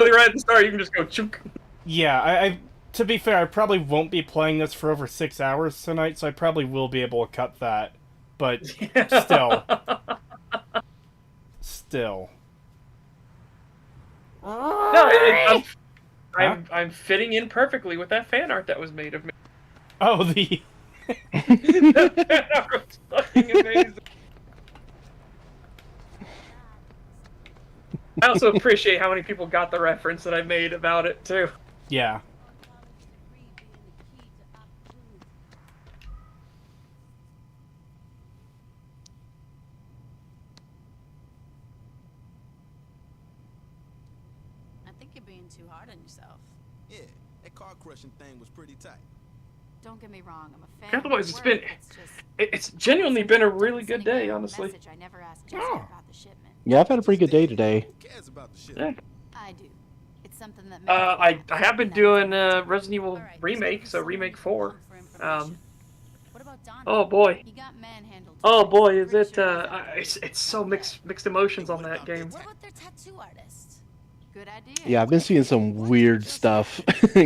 right at the start, you can just go chunk. Yeah, I to be fair, I probably won't be playing this for over 6 hours tonight, so I probably will be able to cut that. But still, Yeah. still. No, Huh? I'm fitting in perfectly with that fan art that was made of me. Oh, the That fan art was fucking amazing. I also appreciate how many people got the reference that I made about it too. yeah. I think you're being too hard on yourself. Yeah, that car crushing thing was pretty tight. Don't get me wrong, I'm a fan. Otherwise, of your work. It's just it's genuinely been a really good day, honestly. I never asked Jessica Oh. about the shipment. Yeah, I've had a pretty good day today. Who cares about the shit? Yeah. I do. It's something that I have been doing Resident Evil remake, so remake 4. What about Donnie? Oh boy. He got manhandled. Oh today. boy, is Pretty it sure he found it's so mixed emotions on that game. What about their tattoo artist? Good idea. Yeah, I've been seeing some weird stuff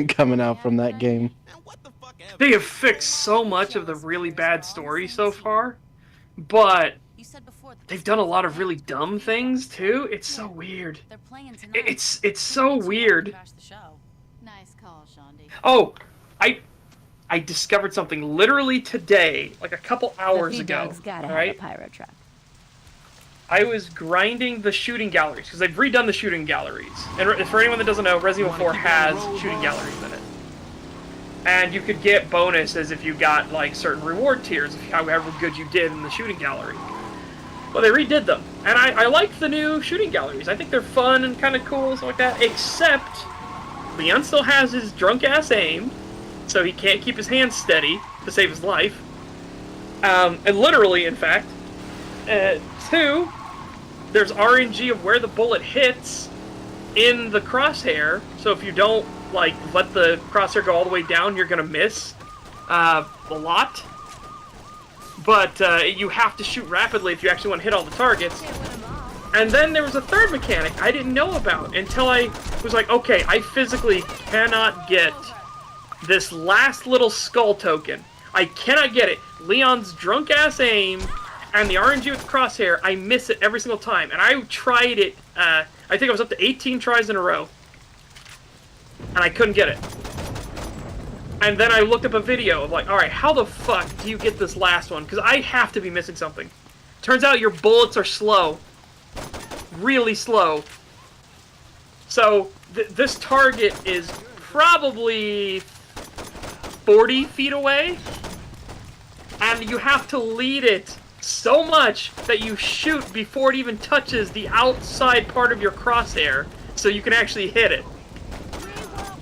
coming out from that game. Man, what the fuck ever? They have fixed so much of the really bad story so far, but You said before that they've done a lot of really dumb things too. It's so weird. they're playing tonight. It's so weird. Crash the show. Nice call, Shondi. Oh, I discovered something literally today, like a couple hours ago. Gotta All right, have a pyro truck. I was grinding the shooting galleries because they've redone the shooting galleries. And for anyone that doesn't know, Resident Evil 4 has shooting galleries in it. And you could get bonuses if you got like certain reward tiers, however good you did in the shooting gallery. Well, they redid them, and I like the new shooting galleries. I think they're fun and kind of cool and stuff like that. Except Leon still has his drunk ass aim, so he can't keep his hands steady to save his life. And literally, in fact. 2, there's RNG of where the bullet hits in the crosshair, so if you don't like let the crosshair go all the way down, you're gonna miss a lot. But you have to shoot rapidly if you actually want to hit all the targets. And then there was a third mechanic I didn't know about until I was like, okay, I physically cannot get this last little skull token. I cannot get it. Leon's drunk ass aim and the RNG with the crosshair, I miss it every single time. And I tried it, I think I was up to 18 tries in a row. And I couldn't get it. And then I looked up a video of like, alright, how the fuck do you get this last one? Because I have to be missing something. Turns out your bullets are slow. Really slow. So, this target is probably 40 feet away. And you have to lead it so much that you shoot before it even touches the outside part of your crosshair, so you can actually hit it.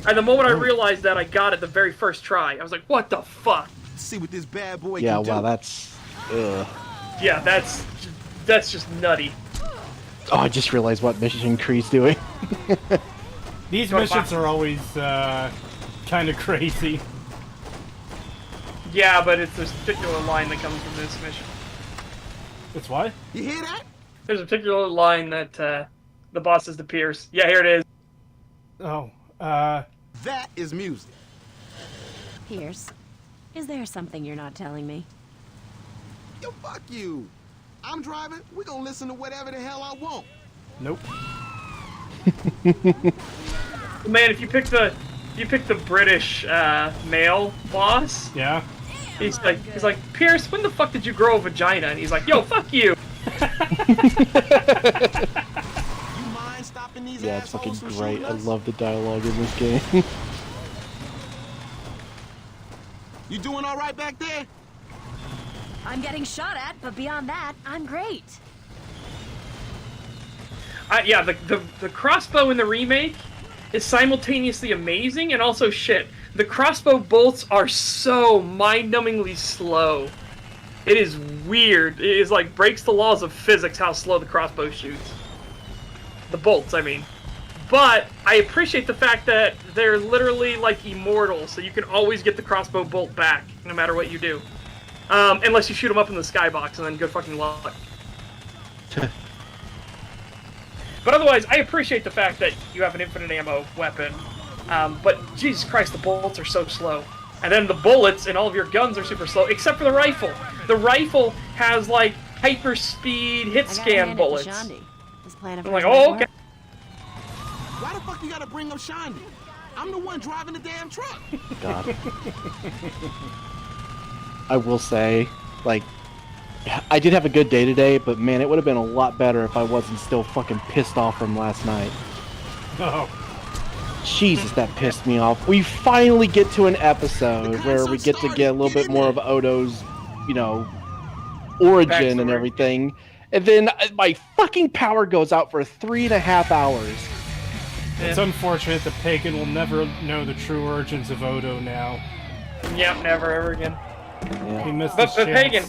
And the moment I realized that, I got it the very first try. I was like, what the fuck? See what this bad boy Yeah, can do. wow, that's... Ugh. Yeah, that's just nutty. Oh, I just realized what Mission Creed's doing. These missions are always kind of crazy. Yeah, but it's this particular line that comes from this mission. It's what? You hear that? There's a particular line that the boss says to Pierce. Yeah, here it is. Oh, That is music. Pierce, is there something you're not telling me? Yo, fuck you. I'm driving. We gonna listen to whatever the hell I want. nope. Man, if you pick the British male boss, Yeah. he's like, Pierce, when the fuck did you grow a vagina? And he's like, yo, fuck you. You mind stopping these Yeah, it's fucking assholes from great. shooting I us? love the dialogue in this game. You doing all right back there? I'm getting shot at, but beyond that, I'm great. Yeah, the crossbow in the remake is simultaneously amazing and also shit. The crossbow bolts are so mind-numbingly slow. It is weird. It is like breaks the laws of physics how slow the crossbow shoots. The bolts, I mean. But I appreciate the fact that they're literally like immortal, so you can always get the crossbow bolt back, no matter what you do. Unless you shoot them up in the skybox, and then good fucking luck. But otherwise, I appreciate the fact that you have an infinite ammo weapon. But Jesus Christ, the bullets are so slow. And then the bullets in all of your guns are super slow, except for the rifle. The rifle has, like, hyper speed hit scan bullets. This plan of I'm like, hers might oh, okay. work. Why the fuck you gotta bring up Shondi? I'm the one driving the damn truck. God. I will say, like, I did have a good day today, but man, it would have been a lot better if I wasn't still fucking pissed off from last night. Oh. Jesus, that pissed me off. We finally get to an episode where we get to get a little bit more of Odo's, you know, origin and everything. And then my fucking power goes out for 3.5 hours. It's unfortunate that Pagan will never know the true origins of Odo now. Yep, never ever again. Yeah. He missed But his chance. Pagan,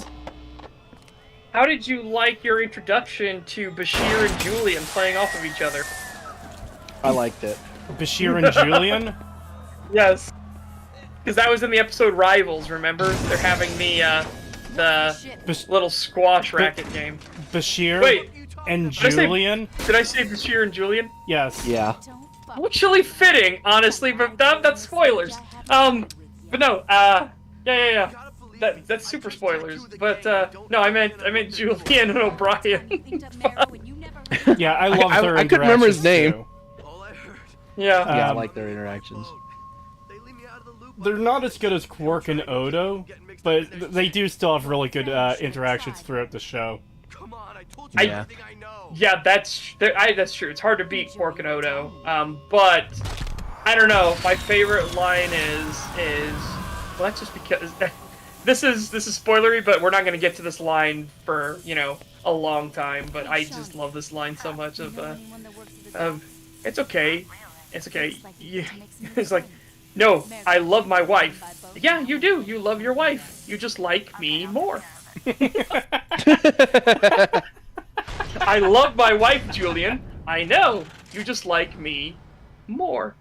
how did you like your introduction to Bashir and Julian playing off of each other? I liked it. Bashir and Julian? Yes. Because that was in the episode Rivals, remember? They're having the little squash racket game. Bashir Wait, and did I say- Julian? Did I say Bashir and Julian? Yes. Yeah. Actually fitting, honestly, but that's spoilers. But no, yeah. That's super spoilers. But no, I meant Julian and O'Brien. Yeah, I love their I couldn't remember his name. too. Yeah. Yeah, I like their interactions. They're not as good as Quark and Odo, but they do still have really good interactions throughout the show. Yeah. Yeah, that's true. It's hard to beat Quark and Odo. But I don't know. My favorite line is well, that's just because this is spoilery, but we're not going to get to this line for a long time. But I just love this line so much of it's okay. Yeah. It's like, no, I love my wife. Yeah, you do. You love your wife. You just like me more. I love my wife, Julian. I know. You just like me more.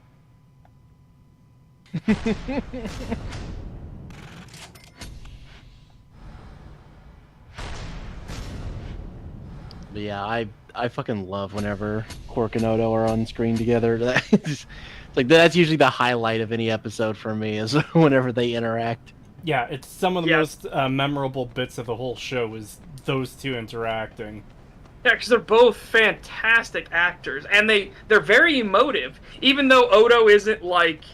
But yeah, I fucking love whenever Quark and Odo are on screen together. It's like that's usually the highlight of any episode for me is whenever they interact. Yeah, it's some of the most memorable bits of the whole show is those two interacting. Yeah, because they're both fantastic actors, and they're very emotive. Even though Odo isn't like,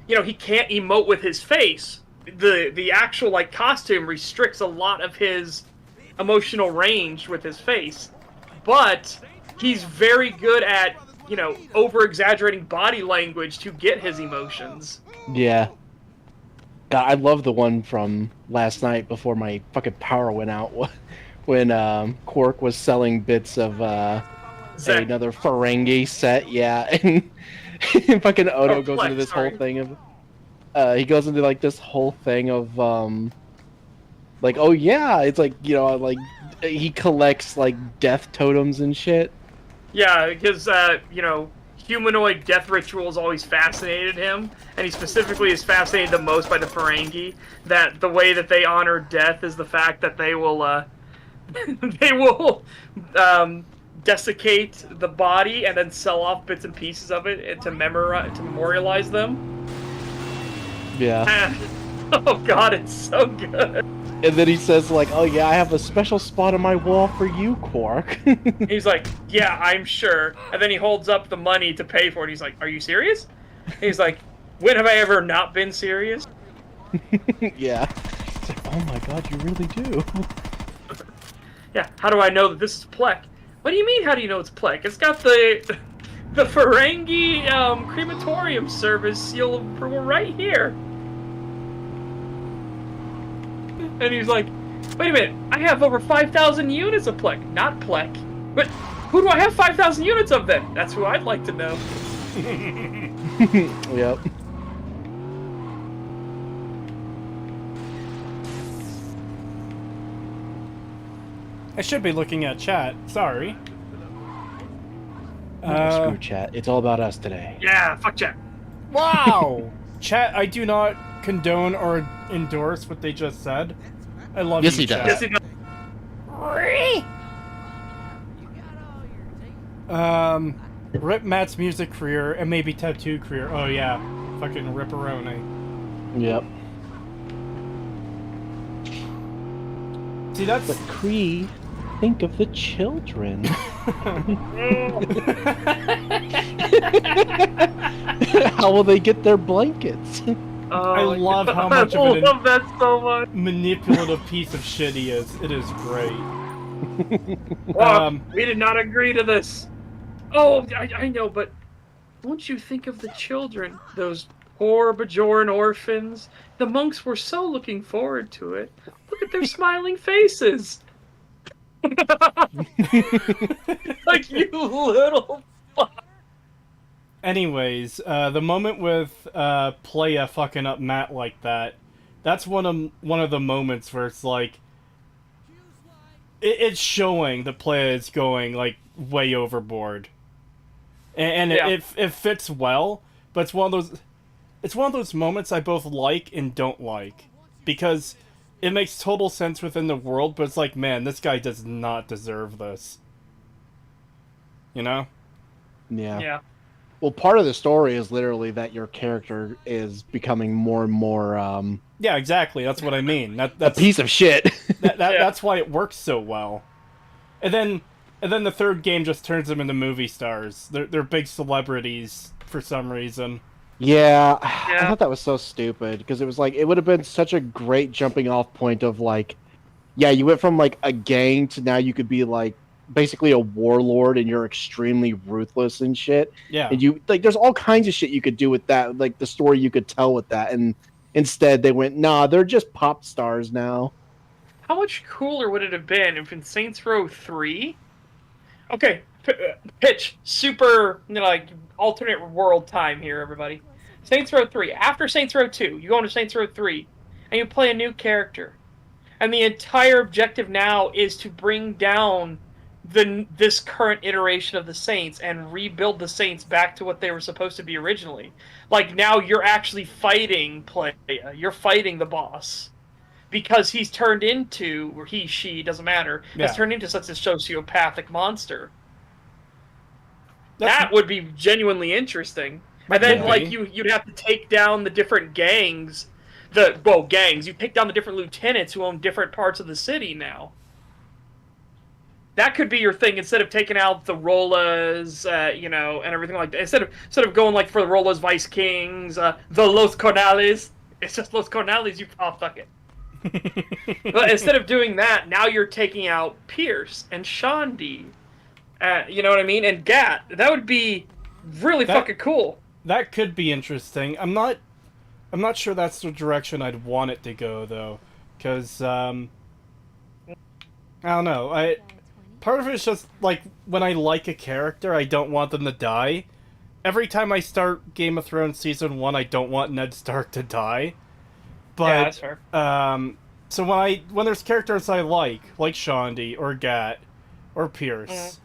he can't emote with his face. The actual costume restricts a lot of his emotional range with his face, but he's very good at over exaggerating body language to get his emotions. Yeah. God, I love the one from last night before my fucking power went out when Quark was selling bits of another Ferengi set. Yeah, and fucking Odo goes into this whole thing of he goes into this whole thing of oh yeah, it's he collects death totems and shit. Yeah, because humanoid death rituals always fascinated him, and he specifically is fascinated the most by the Ferengi. That the way that they honor death is the fact that they will desiccate the body and then sell off bits and pieces of it to memorialize them. Yeah. Oh god, it's so good. And then he says oh yeah, I have a special spot on my wall for you, Quark. He's like, yeah, I'm sure. And then he holds up the money to pay for it. He's like, are you serious? He's like, when have I ever not been serious? Yeah. It's like, oh my god, you really do. Yeah, how do I know that this is Plek? What do you mean, how do you know it's Plek? It's got the Ferengi crematorium service seal of approval right here. And he's like, wait a minute, I have over 5,000 units of Plek, not Plek. But who do I have 5,000 units of then? That's who I'd like to know. Yep. I should be looking at chat. Sorry. Screw chat. It's all about us today. Yeah, fuck Jack. Wow! Chat, I do not condone or endorse what they just said. I love Yes, you, he does. chat. Yes, he does. Rip Matt's music career and maybe tattoo career. Oh yeah, fucking Ripperoni. Yep. See, that's But Cree, think of the children. How will they get their blankets? Oh, I love how much I of it love that so much. manipulative piece of shit he is. It is great. Well, we did not agree to this. Oh, I know, but won't you think of the children, those poor Bajoran orphans? The monks were so looking forward to it. Look at their smiling faces. Like, you little fuck. Anyways, the moment with Playa fucking up Matt like that, that's one of the moments where it's like it's showing that Playa is going like way overboard, and Yeah. it fits well. But it's one of those moments I both like and don't like, because it makes total sense within the world, but it's like, man, this guy does not deserve this. You know? Yeah. Yeah. Well, part of the story is literally that your character is becoming more and more Yeah, exactly. That's what I mean. a That's piece of shit. Yeah. That's why it works so well. And then the third game just turns them into movie stars. They're big celebrities for some reason. Yeah, Yeah. I thought that was so stupid because it was like it would have been such a great jumping off point of like, yeah, you went from like a gang to now you could be like basically a warlord and you're extremely ruthless and shit. Yeah. And you like there's all kinds of shit you could do with that, like the story you could tell with that, and instead they went, nah, they're just pop stars now. How much cooler would it have been if in Saints Row 3... Okay, pitch. Super, like, alternate world time here, everybody. Saints Row 3. After Saints Row 2, you go into Saints Row 3, and you play a new character. And the entire objective now is to bring down this current iteration of the Saints and rebuild the Saints back to what they were supposed to be originally. Like, now you're actually fighting Playa. You're fighting the boss. Because he's turned into, or he, she, doesn't matter, has turned into such a sociopathic monster. That would be genuinely interesting. And then, like, you'd have to take down the different gangs. Gangs. You take down the different lieutenants who own different parts of the city now. That could be your thing instead of taking out the Rolas, and everything like that. Instead of going, like, for the Rolas, Vice Kings, the Los Cornales. It's just Los Cornales, fuck it. But instead of doing that, now you're taking out Pierce and Shondi. You know what I mean? And Gat. That would be really fucking cool. That could be interesting. I'm not sure that's the direction I'd want it to go though, because I don't know. Part of it is just like when I like a character, I don't want them to die. Every time I start Game of Thrones season 1, I don't want Ned Stark to die. But, yeah, that's fair. So when there's characters I like Shondi or Gat or Pierce,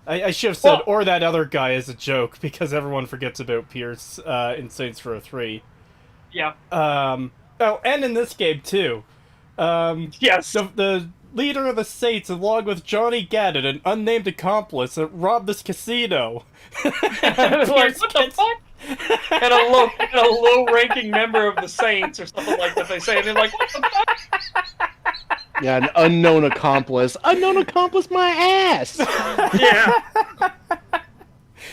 I should have said or that other guy as a joke because everyone forgets about Pierce in Saints Row 3. Yeah. And in this game too. Yes. The leader of the Saints, along with Johnny Gatton, an unnamed accomplice, that robbed this casino. Like, what the fuck? And a low-ranking member of the Saints or something like that. They say, and they're like, what the fuck? Yeah, an unknown accomplice. Unknown accomplice, my ass. Yeah.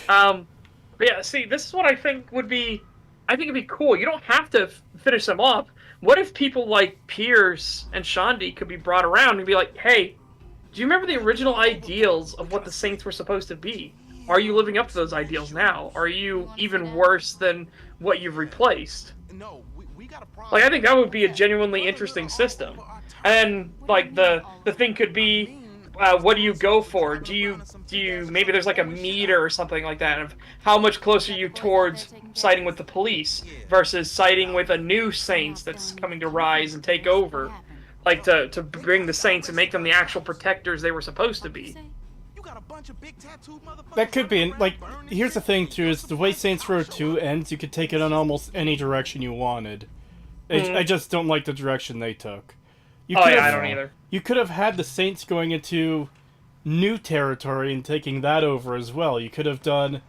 But yeah. See, this is what I think would be. I think it'd be cool. You don't have to finish them off. What if people like Pierce and Shondi could be brought around and be like, hey, do you remember the original ideals of what the Saints were supposed to be? Are you living up to those ideals now? Are you even worse than what you've replaced? Like, I think that would be a genuinely interesting system. And like the thing could be, what do you go for? Do you maybe there's like a meter or something like that of how much closer you towards siding with the police versus siding with a new Saints that's coming to rise and take over, like to bring the Saints and make them the actual protectors they were supposed to be. That could be, like, here's the thing too, is the way Saints Row 2 ends, you could take it in almost any direction you wanted. I just don't like the direction they took. I don't either. You could have had the Saints going into new territory and taking that over as well. You could have done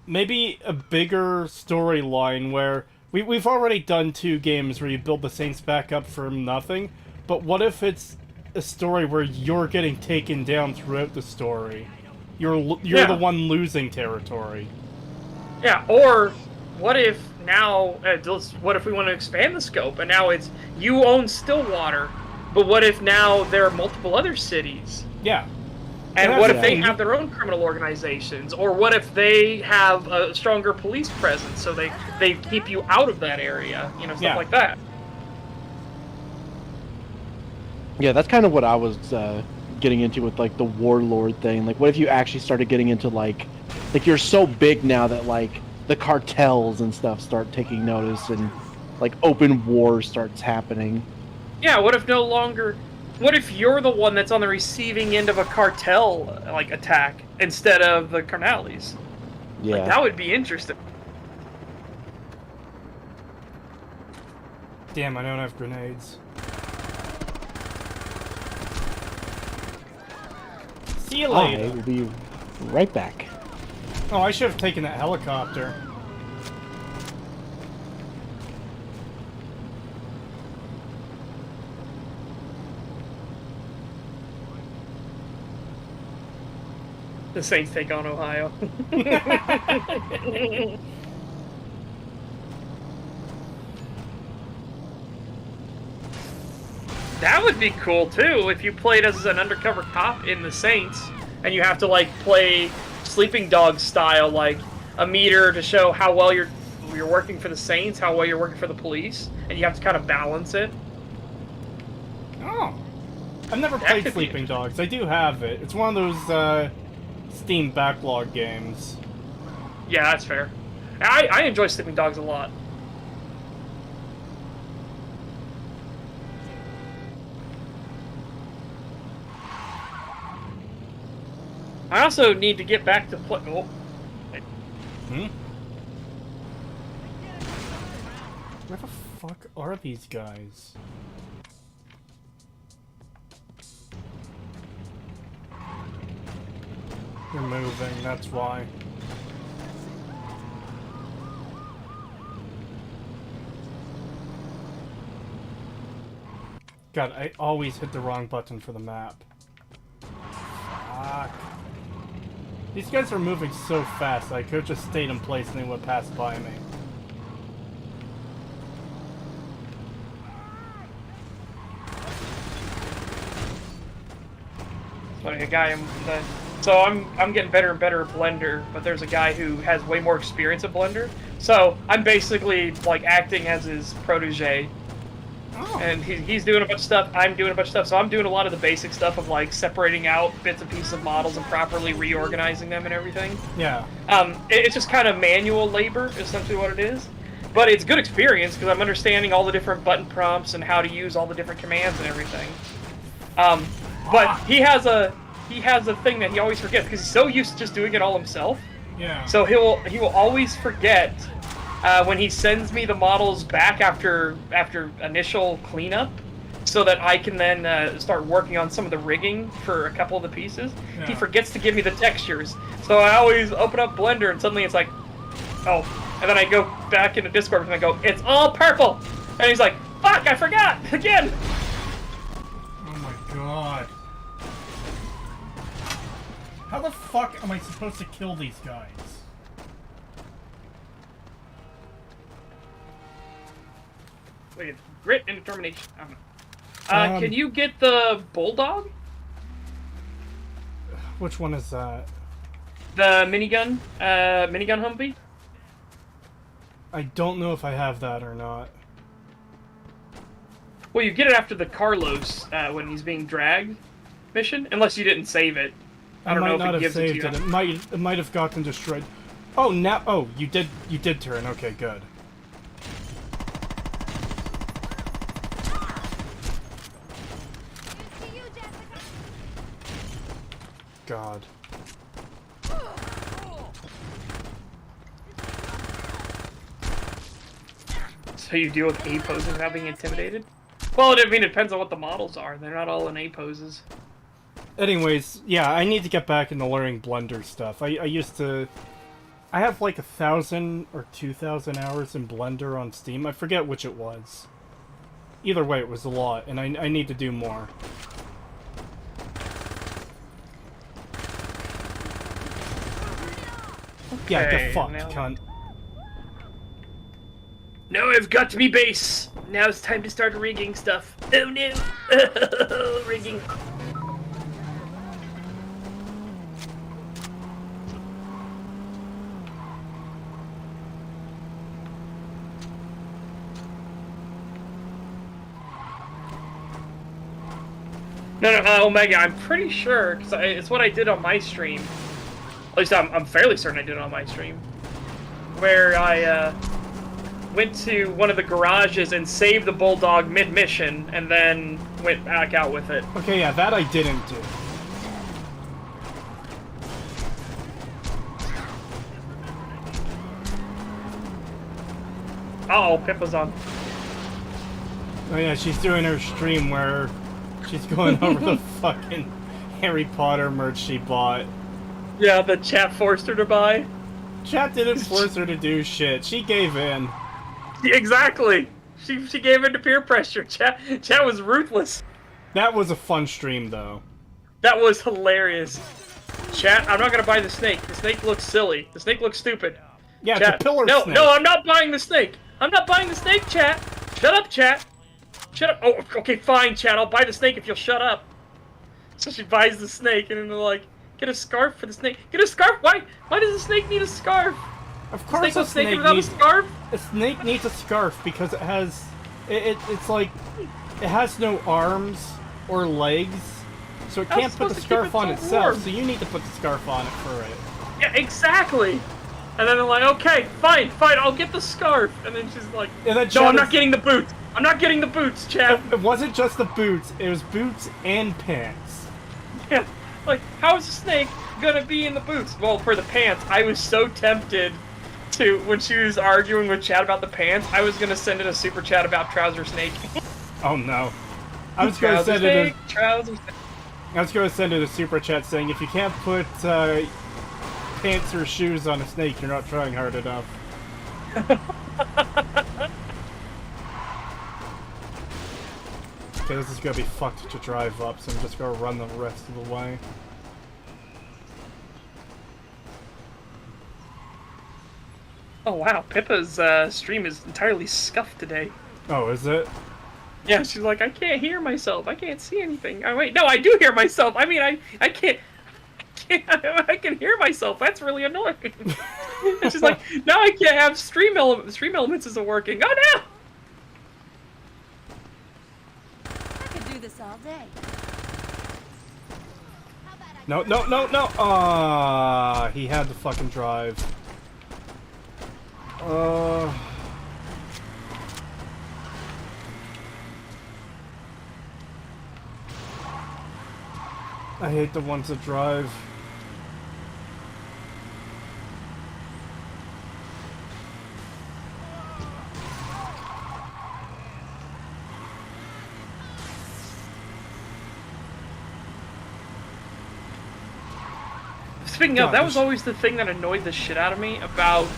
maybe a bigger storyline where we've already done 2 games where you build the Saints back up from nothing, but what if it's a story where you're getting taken down throughout the story? You're the one losing territory. Yeah, or what if now, what if we want to expand the scope, and now it's, you own Stillwater, but what if now there are multiple other cities? Yeah. And what if they have their own criminal organizations? Or what if they have a stronger police presence, so they keep you out of that area? You know, stuff like that. Yeah, that's kind of what I was getting into with, like, the warlord thing. Like, what if you actually started getting into, like you're so big now that, like, the cartels and stuff start taking notice and, like, open war starts happening. Yeah, what if no longer... What if you're the one that's on the receiving end of a cartel, like, attack, instead of the carnales? Yeah. Like, that would be interesting. Damn, I don't have grenades. See you later. I will be right back. Oh, I should have taken that helicopter. The Saints take on Ohio. That would be cool too if you played as an undercover cop in the Saints, and you have to like play Sleeping Dog style, like a meter to show how well you're working for the Saints, how well you're working for the police, and you have to kind of balance it. Oh, I've never played Sleeping Dogs. I do have it. It's one of those Steam backlog games. Yeah, that's fair. I enjoy Sleeping Dogs a lot. I also need to get back to play. Oh. Where the fuck are these guys? They're moving, that's why. God, I always hit the wrong button for the map. Fuck. These guys are moving so fast, I could have just stayed in place and they would pass by me. Like a guy so I'm getting better and better at Blender, but there's a guy who has way more experience at Blender. So I'm basically like acting as his protege. Oh. And he's doing a bunch of stuff, I'm doing a bunch of stuff. So I'm doing a lot of the basic stuff of like separating out bits and pieces of models and properly reorganizing them and everything. Yeah. It's just kind of manual labor, essentially what it is. But it's good experience because I'm understanding all the different button prompts and how to use all the different commands and everything. But he has a thing that he always forgets because he's so used to just doing it all himself. Yeah. So he will always forget when he sends me the models back after initial cleanup, so that I can then start working on some of the rigging for a couple of the pieces. Yeah. He forgets to give me the textures, so I always open up Blender and suddenly it's like, oh, and then I go back into Discord and I go, it's all purple, and he's like, fuck, I forgot again. Oh my god. How the fuck am I supposed to kill these guys? Wait, grit and determination. I don't know. Can you get the bulldog? Which one is that? The minigun Humvee? I don't know if I have that or not. Well, you get it after the Carlos when he's being dragged mission, unless you didn't save it. I don't know if it gives it to you. It might have gotten destroyed. Oh, now. Oh, you did turn. Okay, good. God. So you deal with A poses without being intimidated? Well, I mean, it depends on what the models are. They're not all in A poses. Anyways, yeah, I need to get back into learning Blender stuff. I used to... I have like 1,000 or 2,000 hours in Blender on Steam. I forget which it was. Either way, it was a lot, and I need to do more. Yeah, Okay, get fucked, now- cunt. No, I've got to be base. Now it's time to start rigging stuff. Oh no! Rigging. No, Omega, I'm pretty sure, because it's what I did on my stream. At least I'm fairly certain I did it on my stream. Where I, went to one of the garages and saved the Bulldog mid-mission, and then went back out with it. Okay, yeah, that I didn't do. Uh-oh, Pippa's on. Oh yeah, she's doing her stream where she's going over the fucking Harry Potter merch she bought. Yeah, the chat forced her to buy. Chat didn't force her to do shit. She gave in. Exactly! She gave in to peer pressure. Chat was ruthless. That was a fun stream, though. That was hilarious. Chat, I'm not gonna buy the snake. The snake looks silly. The snake looks stupid. Yeah, Chat. it's a pillar no, snake. No, I'm not buying the snake. I'm not buying the snake, chat. Shut up, chat. Shut up. Oh, okay, fine, chat. I'll buy the snake if you'll shut up. So she buys the snake, and then they're like, get a scarf for the snake. Get a scarf? Why does the snake need a scarf? Of course a snake without needs... a scarf? A snake needs a scarf because it has... It's like... It has no arms or legs, so it How's can't it put the supposed to keep scarf on it so itself, warm? so you need to put the scarf on it for it. Yeah, exactly. And then they're like, okay, fine, I'll get the scarf. And then she's like, And then no, Chat I'm not is- getting the boots. I'm not getting the boots, chat. It wasn't just the boots, it was boots and pants. Yeah, like, how is the snake gonna be in the boots? Well, for the pants, I was so tempted to, when she was arguing with Chad about the pants, I was gonna send it a super chat about trouser snake. Oh no. I was gonna Trouser send it snake, trouser snake. I was gonna send it a super chat saying if you can't put pants or shoes on a snake, you're not trying hard enough. Okay, this is gonna be fucked to drive up, so I'm just gonna run the rest of the way. Oh wow, Pippa's stream is entirely scuffed today. Oh, is it? Yeah, she's like, I can't hear myself. I can't see anything. Oh wait, no, I do hear myself. I mean, I can't. I can hear myself. That's really annoying. And she's like, now I can't have stream elements. Stream elements isn't working. Oh no! I could do this all day. No, no, no, no! Ah, he had to fucking drive. I hate the ones that drive. Speaking of, that was always the thing that annoyed the shit out of me about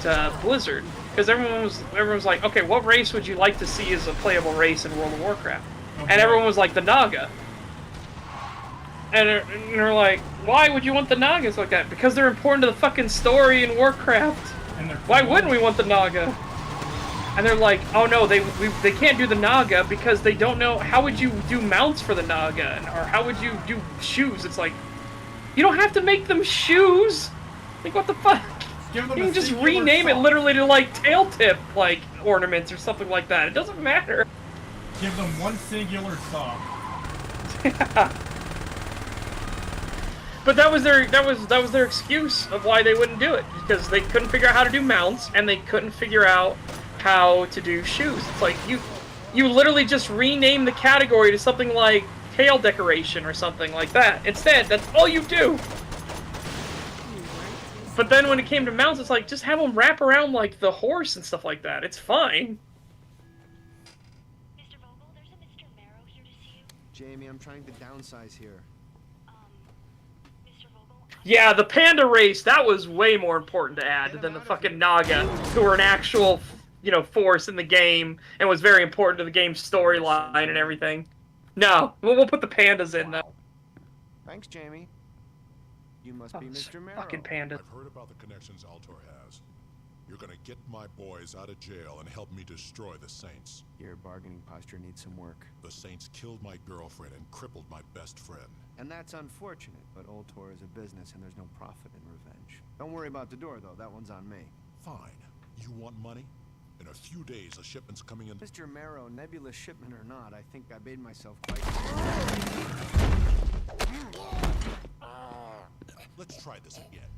Blizzard, because everyone was like, okay, what race would you like to see as a playable race in World of Warcraft? And everyone was like, the Naga. And they're like, why would you want the Nagas like that? Because they're important to the fucking story in Warcraft. And they're Why wouldn't we want the Naga? And they're like, oh no, they can't do the Naga because they don't know, how would you do mounts for the Naga? Or how would you do shoes? It's like, you don't have to make them shoes! Like, what the fuck? Give them You a can just singular rename it sock. literally to, like, tail tip, like, ornaments or something like that. It doesn't matter. Give them one singular sock. But that was their excuse of why they wouldn't do it, because they couldn't figure out how to do mounts and they couldn't figure out how to do shoes. It's like you literally just rename the category to something like tail decoration or something like that. Instead, that's all you do. But then when it came to mounts, it's like just have them wrap around like the horse and stuff like that. It's fine. Mr. Vogel, there's a Mr. Marrow Jamie, I'm trying to downsize here. Yeah, the panda race, that was way more important to add than the fucking Naga, who were an actual, force in the game, and was very important to the game's storyline and everything. No, we'll put the pandas in, though. Thanks, Jamie. You must be Mr. Marrow. Fucking pandas. I've heard about the connections Altor has. You're gonna get my boys out of jail and help me destroy the Saints. Your bargaining posture needs some work. The Saints killed my girlfriend and crippled my best friend. And that's unfortunate, but Ultor is a business and there's no profit in revenge. Don't worry about the door, though. That one's on me. Fine. You want money? In a few days, a shipment's coming in. Mr. Marrow, nebulous shipment or not, I think I made myself quite... Let's try this again.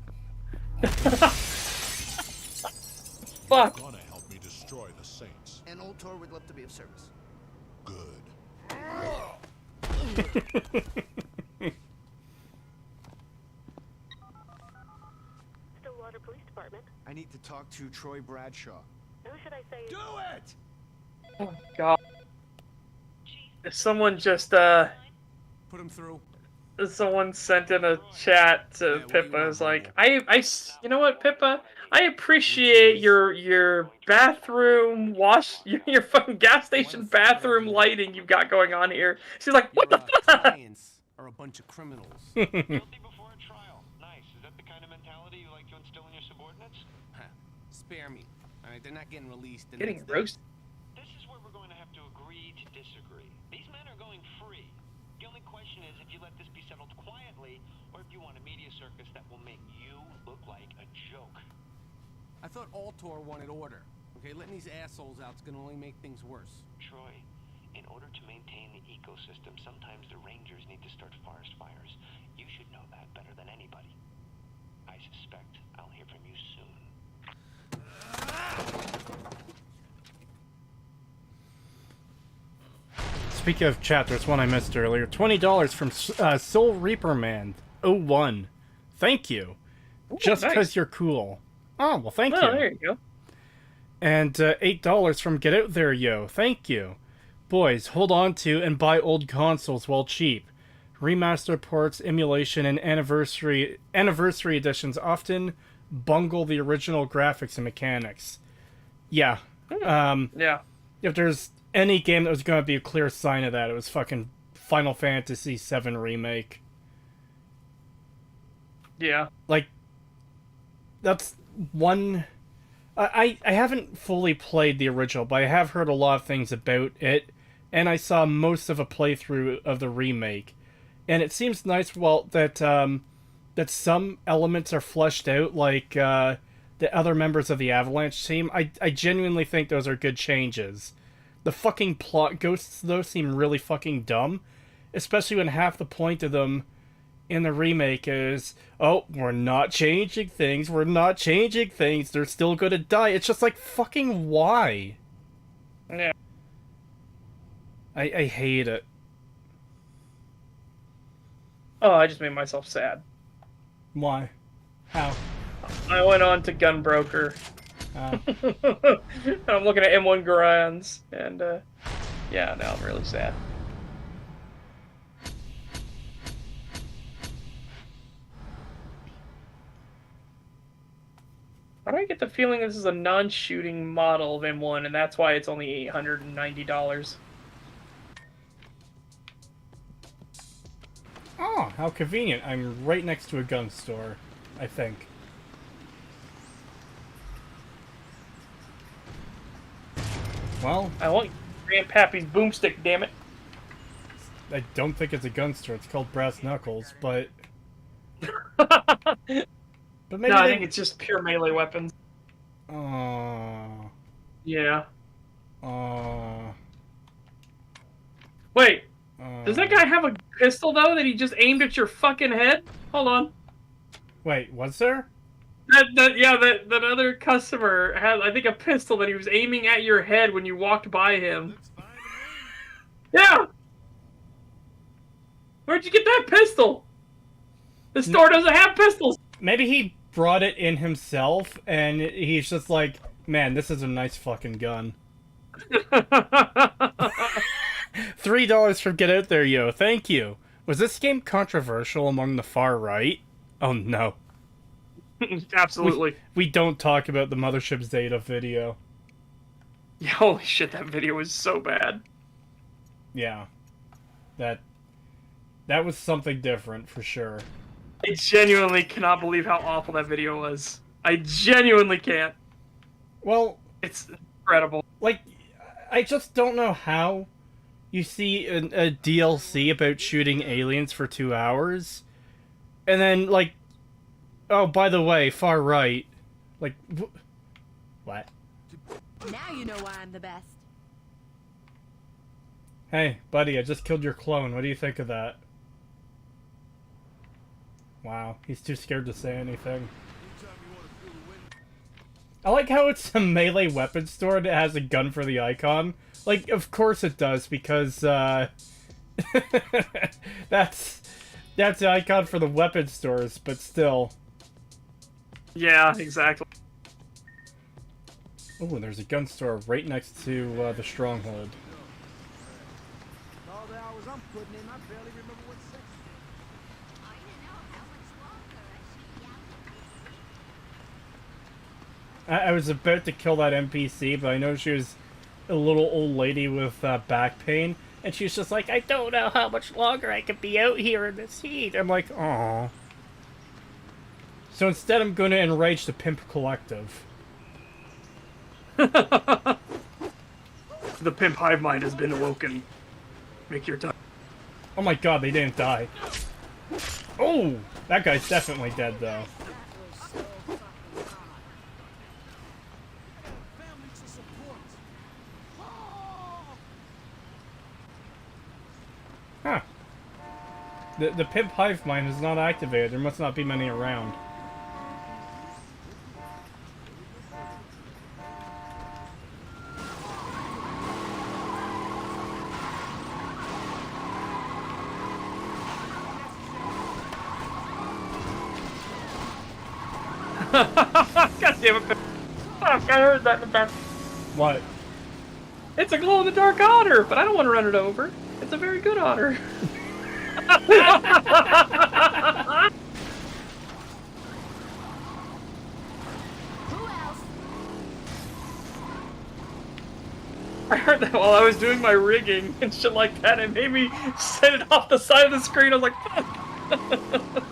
Fuck. You're gonna help me destroy the Saints. And Ultor would love to be of service. Good. Stillwater Police Department. I need to talk to Troy Bradshaw. Who should I say? Do it! Oh, God. Someone just, Put him through. someone sent in a chat to Pippa. It was like, you know what, Pippa? I appreciate your bathroom your fucking gas station bathroom lighting you've got going on here. She's like, what the fuck? Clients are a bunch of criminals. Guilty before a trial. Nice. Is that the kind of mentality you like to instill in your subordinates? Spare me. All right, they're not getting released. And Getting that's roasted. This is where we're going to have to agree to disagree. These men are going free. The only question is if you let this be settled quietly, or if you want a media circus that will make you look like a joke. I thought Altor wanted order. Okay, letting these assholes out's gonna only make things worse. Troy, in order to maintain the ecosystem, sometimes the rangers need to start forest fires. You should know that better than anybody. I suspect I'll hear from you soon. Speaking of chat, there's one I missed earlier. $20 from Soul Reaper Man 01. Thank you. Ooh, Just because nice. you're cool. Oh, well, thank Oh, you. there you go. And $8 from Get Out There Yo. Thank you. Boys, hold on to and buy old consoles while cheap. Remaster ports, emulation, and anniversary editions often bungle the original graphics and mechanics. Yeah. Yeah. If there's any game that was going to be a clear sign of that, it was fucking Final Fantasy VII Remake. Yeah. Like, that's one... I haven't fully played the original, but I have heard a lot of things about it, and I saw most of a playthrough of the remake. And it seems nice, well, that some elements are fleshed out, like the other members of the Avalanche team. I genuinely think those are good changes. The fucking plot ghosts, though, seem really fucking dumb, especially when half the point of them in the remake is, oh, we're not changing things, they're still gonna die. It's just like, fucking why? Yeah. I hate it. Oh, I just made myself sad. Why? How? I went on to Gunbroker. I'm looking at M1 Garans, and yeah, now I'm really sad. How do I get the feeling this is a non-shooting model of M1, and that's why it's only $890? Oh, how convenient. I'm right next to a gun store, I think. Well, I want Grandpappy's boomstick, damn it. I don't think it's a gun store. It's called Brass Knuckles, but... But maybe No, I think it's just pure melee weapons. Oh. Yeah. Oh. Wait, does that guy have a pistol, though, that he just aimed at your fucking head? Hold on. Wait, was there? That other customer had, I think, a pistol that he was aiming at your head when you walked by him. Yeah! Where'd you get that pistol? The store doesn't have pistols! Maybe he brought it in himself, and he's just like, man, this is a nice fucking gun. $3 for Get Out There, yo. Thank you. Was this game controversial among the far right? Oh no. Absolutely. We don't talk about the Mothership Zeta video. Yeah, holy shit, that video was so bad. Yeah. That was something different, for sure. I genuinely cannot believe how awful that video was. I genuinely can't. Well, it's incredible. Like, I just don't know how you see a DLC about shooting aliens for 2 hours, and then, like, oh, by the way, far right. Like, what? Now you know why I'm the best. Hey, buddy, I just killed your clone. What do you think of that? Wow, he's too scared to say anything. I like how it's a melee weapon store that has a gun for the icon. Like, of course it does, because, that's the icon for the weapon stores, but still. Yeah, exactly. Oh, and there's a gun store right next to, the Stronghold. All the hours I'm putting in, I barely remember what section. I was about to kill that NPC, but I know she was a little old lady with back pain, and she's just like, I don't know how much longer I can be out here in this heat. I'm like, aww. So instead, I'm going to enrage the Pimp Collective. The Pimp Hive mind has been awoken. Make your time. Oh my god, they didn't die. Oh! That guy's definitely dead, though. Huh. The Pimp Hive mine is not activated. There must not be many around. God damn it. Fuck, I heard that in the back. What? It's a glow-in-the-dark otter, but I don't want to run it over. It's a very good otter. Who else? I heard that while I was doing my rigging and shit like that. It made me set it off the side of the screen. I was like, fuck.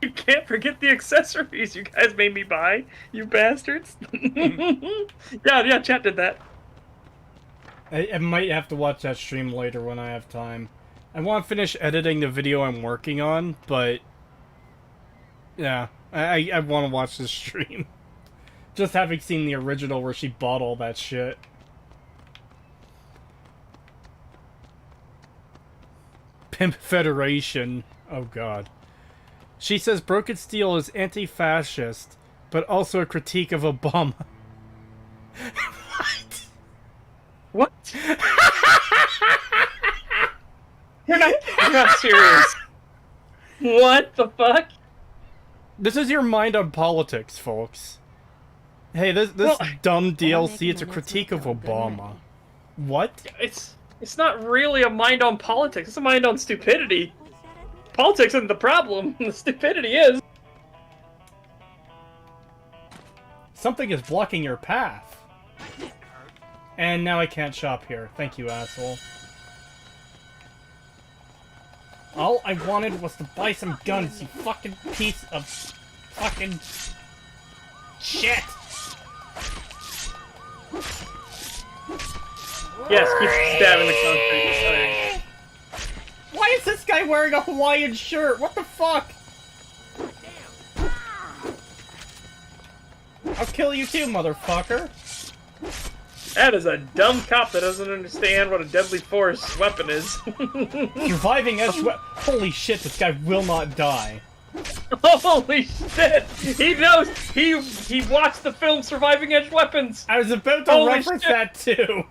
You can't forget the accessories you guys made me buy, you bastards. Yeah, chat did that. I might have to watch that stream later when I have time. I want to finish editing the video I'm working on, but... yeah, I want to watch this stream. Just having seen the original where she bought all that shit. Pimp Federation. Oh god. She says Broken Steel is anti-fascist, but also a critique of Obama. What? You're not serious. What the fuck? This is your mind on politics, folks. Hey, this dumb DLC, it's a critique of Obama. What? It's not really a mind on politics, it's a mind on stupidity. Politics isn't the problem, the stupidity is. Something is blocking your path. And now I can't shop here. Thank you, asshole. All I wanted was to buy some guns, you fucking piece of fucking shit! Yes, keep stabbing the concrete. Why is this guy wearing a Hawaiian shirt? What the fuck? I'll kill you too, motherfucker. That is a dumb cop that doesn't understand what a deadly force weapon is. Surviving edge Holy shit, this guy will not die. Holy shit! He knows. He watched the film Surviving Edge Weapons. I was about to Holy reference shit. that too.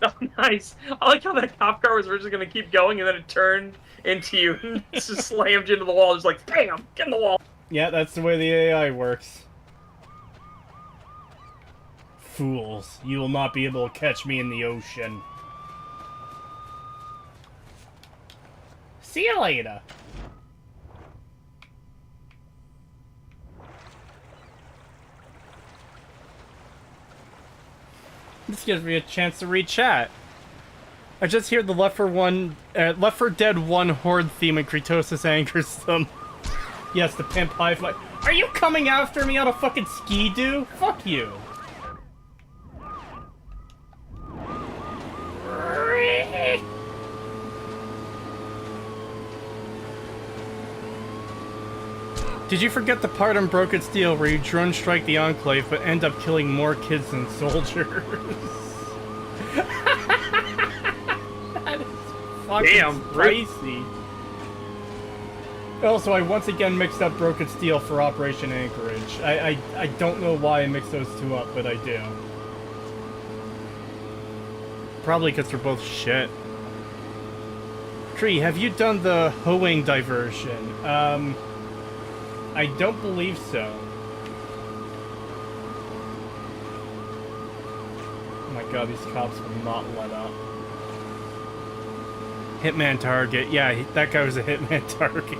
Oh, nice. I like how that cop car was originally going to keep going, and then it turned into you and just slammed you into the wall. Just like, bam, get in the wall. Yeah, that's the way the AI works. Fools, you will not be able to catch me in the ocean. See you later. This gives me a chance to read chat. I just hear the Left 4 Dead 1 Horde theme and Creetosis angers them. Yes, the Pimp Hive. Are you coming after me on a fucking ski-doo? Fuck you. Did you forget the part on Broken Steel where you drone strike the Enclave but end up killing more kids than soldiers? That is fucking Damn, crazy. Also, I once again mixed up Broken Steel for Operation Anchorage. I don't know why I mixed those two up, but I do. Probably because they're both shit. Tree, have you done the hoeing diversion? I don't believe so. Oh my god, these cops will not let up. Hitman target. Yeah, that guy was a hitman target.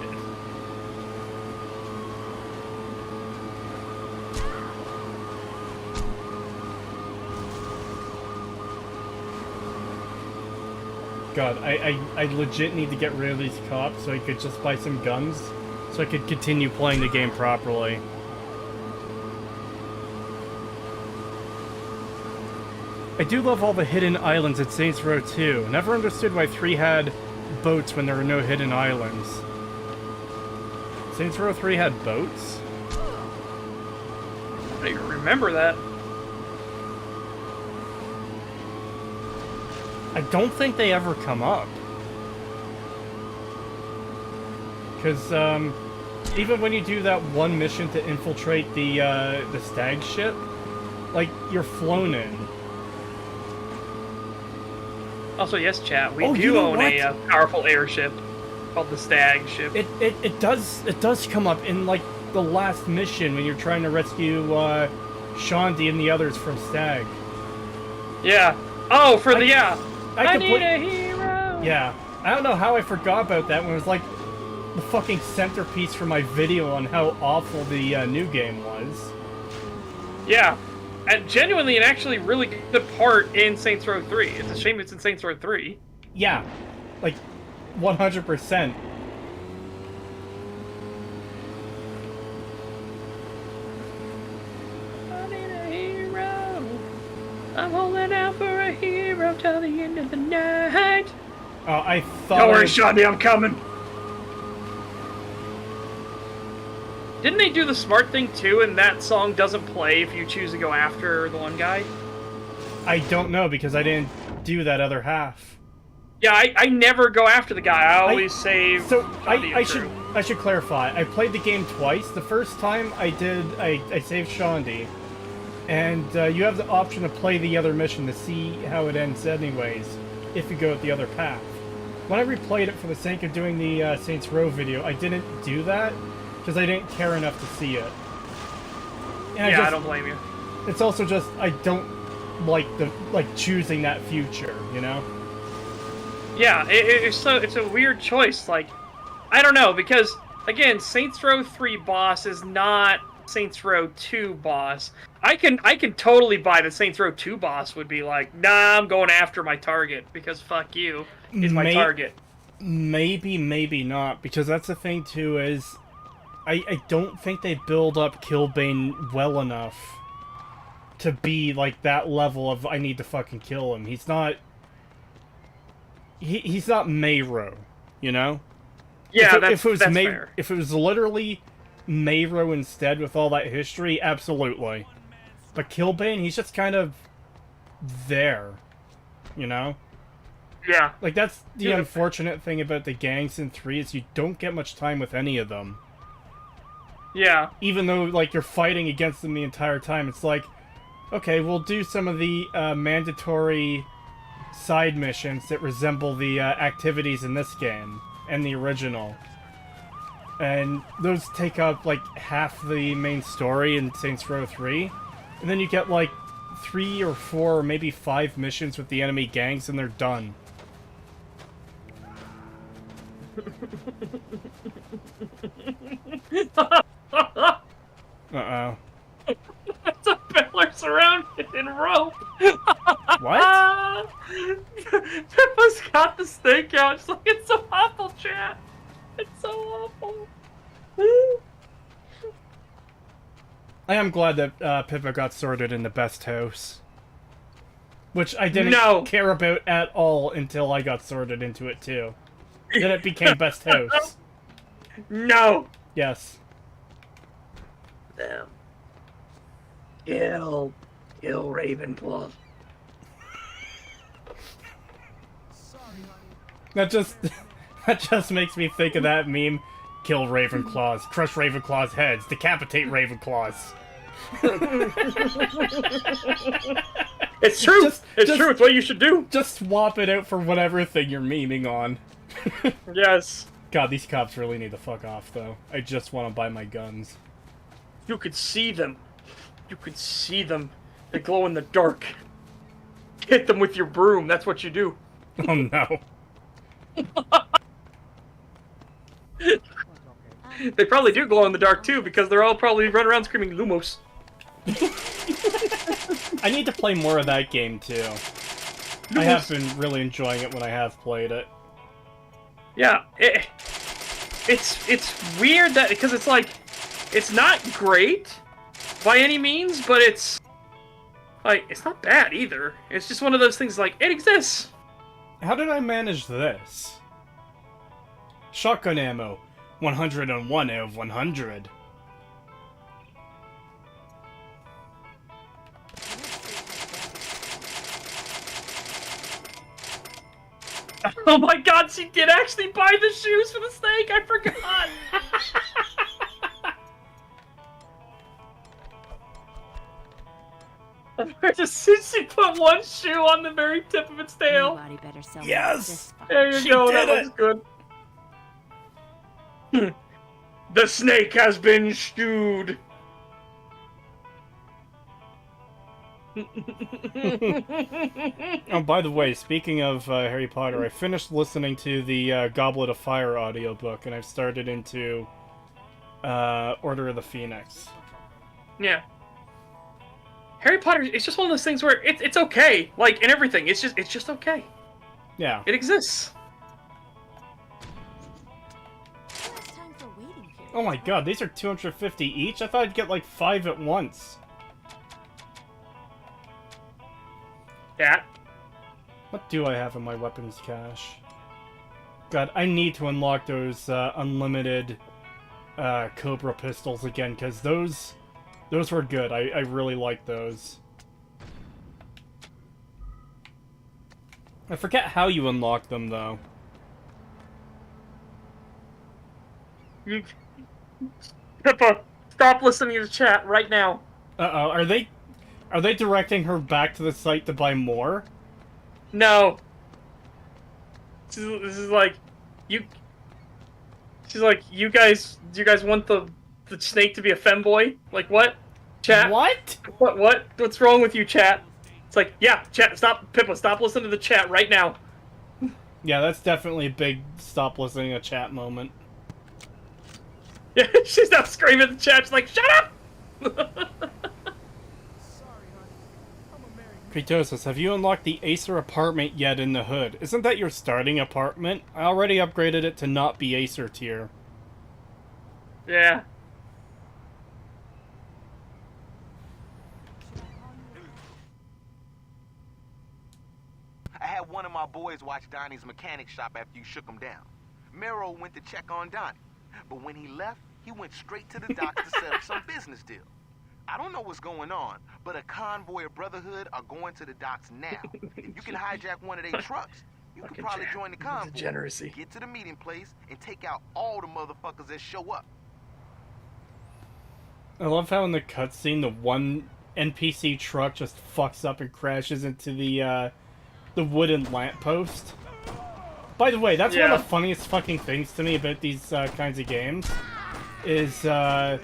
God, I legit need to get rid of these cops so I could just buy some guns so I could continue playing the game properly. I do love all the hidden islands at Saints Row 2. Never understood why 3 had boats when there were no hidden islands. Saints Row 3 had boats? I don't even remember that. I don't think they ever come up. Because, even when you do that one mission to infiltrate the stag ship, like, you're flown in. Also, yes, chat. We Oh, do you know own a powerful airship called the Stag ship. It does come up in, like, the last mission when you're trying to rescue, Shondi and the others from Stag. Yeah. Oh, for the, yeah. I need complete- a hero! Yeah. I don't know how I forgot about that when it was, like, the fucking centerpiece for my video on how awful the new game was. Yeah. And genuinely an actually really good part in Saints Row 3. It's a shame it's in Saints Row 3. Yeah. Like, 100%. I need a hero. I'm holding out for a hero till the end of the night. Oh, I thought... Don't worry, Shondi, I'm coming. Didn't they do the smart thing too, and that song doesn't play if you choose to go after the one guy? I don't know, because I didn't do that other half. Yeah, I never go after the guy. I always save. So Shondi I should clarify. I played the game twice. The first time I saved Shondi, and you have the option to play the other mission to see how it ends anyways, if you go with the other path. When I replayed it for the sake of doing the Saints Row video, I didn't do that because I didn't care enough to see it. And yeah, I don't blame you. It's also just I don't like choosing that future, you know? Yeah, it's a weird choice. Like, I don't know, because again, Saints Row 3 boss is not Saints Row 2 boss. I can totally buy the Saints Row 2 boss would be like, nah, I'm going after my target because fuck you is my target. Maybe, maybe not, because that's the thing too is I don't think they build up Killbane well enough to be like that level of I need to fucking kill him. He's not he's not Mayro, you know? Yeah, if it was that's fair. If it was literally Mayro instead with all that history, absolutely. But Killbane, he's just kind of there, you know? Yeah. Like, that's the Yeah. unfortunate thing about the gangs in 3 is you don't get much time with any of them. Yeah. Even though, like, you're fighting against them the entire time, it's like, okay, we'll do some of the mandatory side missions that resemble the activities in this game and the original. And those take up, like, half the main story in Saints Row 3. And then you get, like, 3 or 4 or maybe 5 missions with the enemy gangs and they're done. Uh-oh. It's a pillar surrounded in rope. What? Pippa's got the snake out. She's like, it's so awful, chat. It's so awful. I am glad that Pippa got sorted in the best house. Which I didn't care about at all until I got sorted into it, too. Then it became best house. No! Yes. Them. Kill Ravenclaw. That just makes me think of that meme. Kill Ravenclaws, crush Ravenclaws' heads, decapitate Ravenclaws. It's true! It's true, it's what you should do! Just swap it out for whatever thing you're memeing on. Yes. God, these cops really need to fuck off, though. I just want to buy my guns. You could see them. You could see them. They glow in the dark. Hit them with your broom, that's what you do. Oh no. They probably do glow in the dark too, because they're all probably running around screaming Lumos. I need to play more of that game too. I have been really enjoying it when I have played it. Yeah, it's weird that, because it's like, it's not great by any means, but it's like, it's not bad either. It's just one of those things like, it exists. How did I manage this? Shotgun ammo, 101 out of 100. Oh my god, she did actually buy the shoes for the snake! I forgot! She put one shoe on the very tip of its tail. Nobody better sell Yes! There you She go, did that it. looks good. The snake has been stewed. Oh, by the way, speaking of Harry Potter, I finished listening to the Goblet of Fire audiobook, and I've started into Order of the Phoenix. Yeah. Harry Potter, it's just one of those things where it's okay. Like, in everything, it's just okay. Yeah. It exists. Oh my god, these are 250 each? I thought I'd get like 5 at once. That. What do I have in my weapons cache? God, I need to unlock those unlimited Cobra pistols again, because those were good. I really like those. I forget how you unlock them, though. Pippa, stop listening to the chat right now. Uh-oh, are they directing her back to the site to buy more? No. This is like, you... She's like, do you guys want the snake to be a femboy? Like, what? Chat? What? What? What's wrong with you, chat? It's like, yeah, chat, stop, Pippa, stop listening to the chat right now. Yeah, that's definitely a big stop listening to chat moment. Yeah, she's now screaming at the chat, she's like, shut up! Creetosis, have you unlocked the Acer apartment yet in the hood? Isn't that your starting apartment? I already upgraded it to not be Acer tier. Yeah. I had one of my boys watch Donnie's mechanic shop after you shook him down. Mero went to check on Donnie, but when he left, he went straight to the docks to set up some business deal. I don't know what's going on, but a convoy of Brotherhood are going to the docks now. If you can hijack one of their trucks, you can probably join the convoy. Degeneracy. Get to the meeting place and take out all the motherfuckers that show up. I love how in the cutscene the one NPC truck just fucks up and crashes into the wooden lamppost. By the way, that's one of the funniest fucking things to me about these kinds of games, is the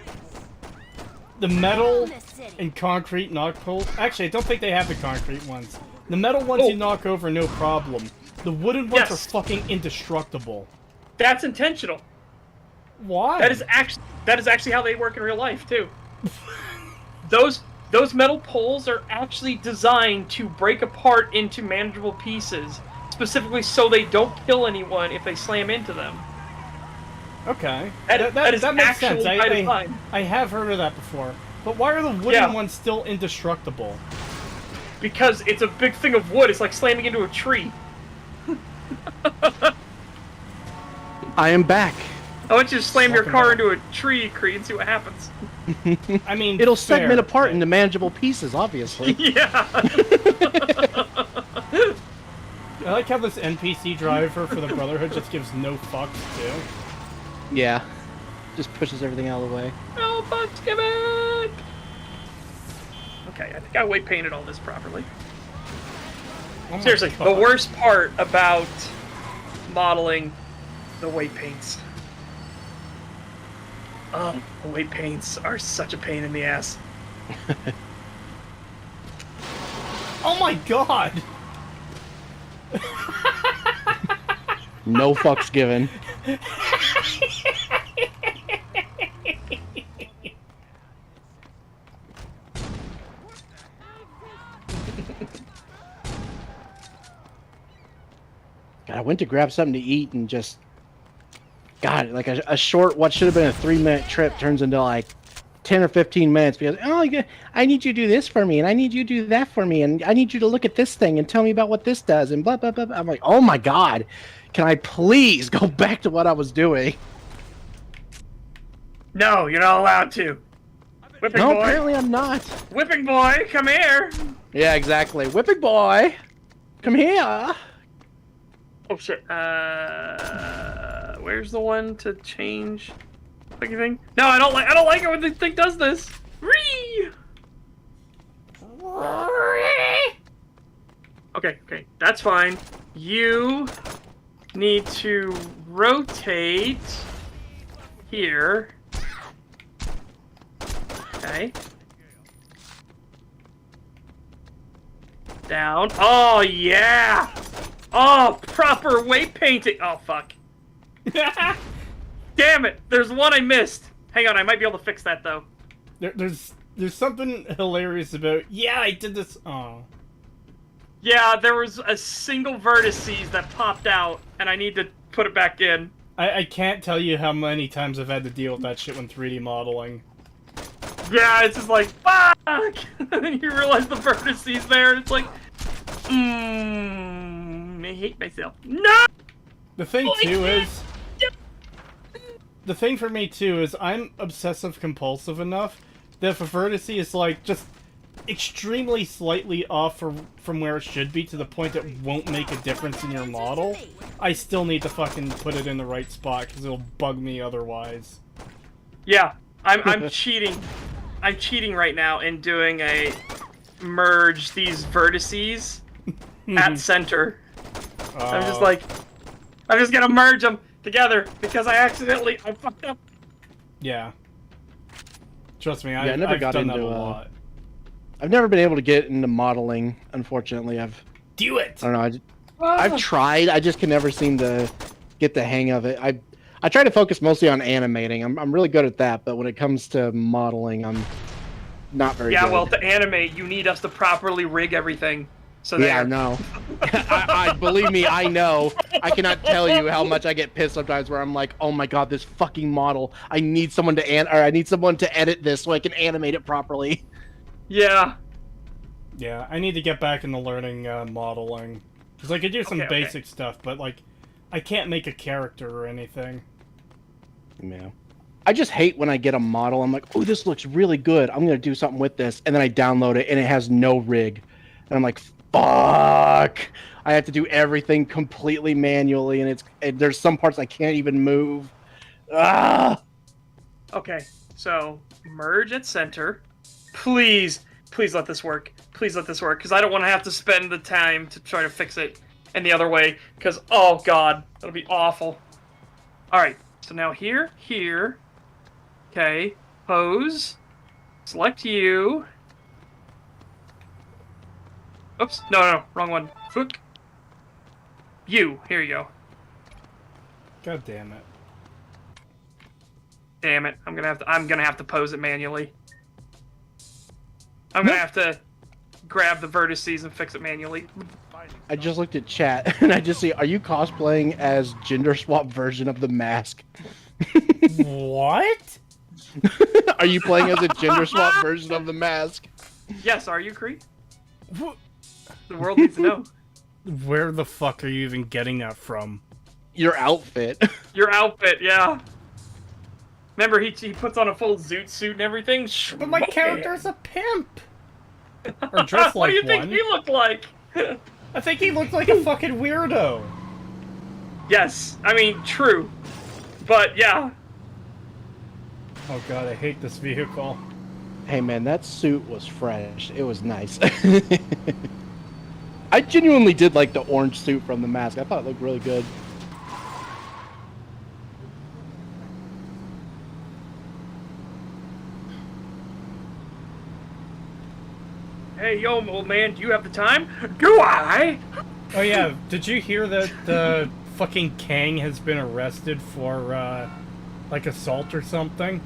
metal and concrete knock pulls. Actually, I don't think they have the concrete ones. The metal ones you knock over, no problem. The wooden ones are fucking indestructible. That's intentional. Why? That is actually how they work in real life too. Those metal poles are actually designed to break apart into manageable pieces, specifically so they don't kill anyone if they slam into them. Okay. That makes sense. I have heard of that before. But why are the wooden ones still indestructible? Because it's a big thing of wood. It's like slamming into a tree. I am back. I want you to slam your car into a tree, Creed, and see what happens. I mean, it'll segment apart into manageable pieces, obviously. Yeah. I like how this NPC driver for the Brotherhood just gives no fucks, too. Yeah. Just pushes everything out of the way. No fucks given! Okay, I think I weight painted all this properly. Oh Seriously, God. the worst part about modeling the weight paints. Oh, the weight paints are such a pain in the ass. Oh my God! No fucks given. God, I went to grab something to eat and just... God, like a short, what should have been a 3-minute trip turns into like 10 or 15 minutes because, oh, I need you to do this for me, and I need you to do that for me, and I need you to look at this thing and tell me about what this does, and blah, blah, blah, blah. I'm like, oh my God, can I please go back to what I was doing? No, you're not allowed to. Whipping No, boy. apparently I'm not. Whipping boy, come here. Yeah, exactly. Whipping boy, come here. Oh shit. Where's the one to change fucking thing? No, I don't like it when the thing does this. Whee! Okay, that's fine. You need to rotate here. Okay. Down. Oh yeah! Oh, proper weight painting. Oh fuck. Damn it! There's one I missed. Hang on, I might be able to fix that though. There's something hilarious about. Yeah, I did this. Oh. Yeah, there was a single vertices that popped out, and I need to put it back in. I can't tell you how many times I've had to deal with that shit when 3D modeling. Yeah, it's just like fuck, and then you realize the vertices there, and it's like, I hate myself. No. The thing too is. The thing for me too is I'm obsessive compulsive enough that if a vertice is like just extremely slightly off from where it should be to the point that won't make a difference in your model, I still need to fucking put it in the right spot because it'll bug me otherwise. Yeah, I'm cheating. I'm cheating right now and doing a merge these vertices at center. I'm just gonna merge them together because I fucked up. Yeah. Trust me, I I've never got done that into a lot. I've never been able to get into modeling, unfortunately. Do it! I don't know, I've tried, I just can never seem to get the hang of it. I try to focus mostly on animating. I'm really good at that, but when it comes to modeling, I'm not very good. Yeah, well, to animate, you need us to properly rig everything. So yeah, no. I believe me, I know. I cannot tell you how much I get pissed sometimes where I'm like, oh my God, this fucking model. I need someone to edit this so I can animate it properly. Yeah. Yeah, I need to get back into learning modeling. Because I could do some basic stuff, but like, I can't make a character or anything. Yeah. I just hate when I get a model. I'm like, oh, this looks really good. I'm gonna do something with this, and then I download it and it has no rig, and I'm like, fuck. I have to do everything completely manually, and there's some parts I can't even move. Ah. Okay, so merge at center. Please, please let this work. Please let this work, because I don't want to have to spend the time to try to fix it in the other way, because, oh god, that'll be awful. Alright, so now here, here. Okay, pose. Select you. Oops, no, wrong one. Fook. You, here you go. God damn it. Damn it, I'm gonna have to pose it manually. I'm gonna have to grab the vertices and fix it manually. I just looked at chat and I just see, are you cosplaying as gender swap version of the mask? What? Are you playing as a gender swap version of the mask? Yes, are you, Cree? The world needs to know. Where the fuck are you even getting that from? Your outfit. Your outfit, yeah. Remember, he puts on a full zoot suit and everything? But my character's a pimp! Or dressed like one. What do you think he looked like? I think he looked like a fucking weirdo. Yes, I mean, true. But, yeah. Oh god, I hate this vehicle. Hey man, that suit was fresh. It was nice. I genuinely did like the orange suit from the mask. I thought it looked really good. Hey, yo, old man, do you have the time? Do I? Oh yeah, did you hear that the fucking Kang has been arrested for, like, assault or something?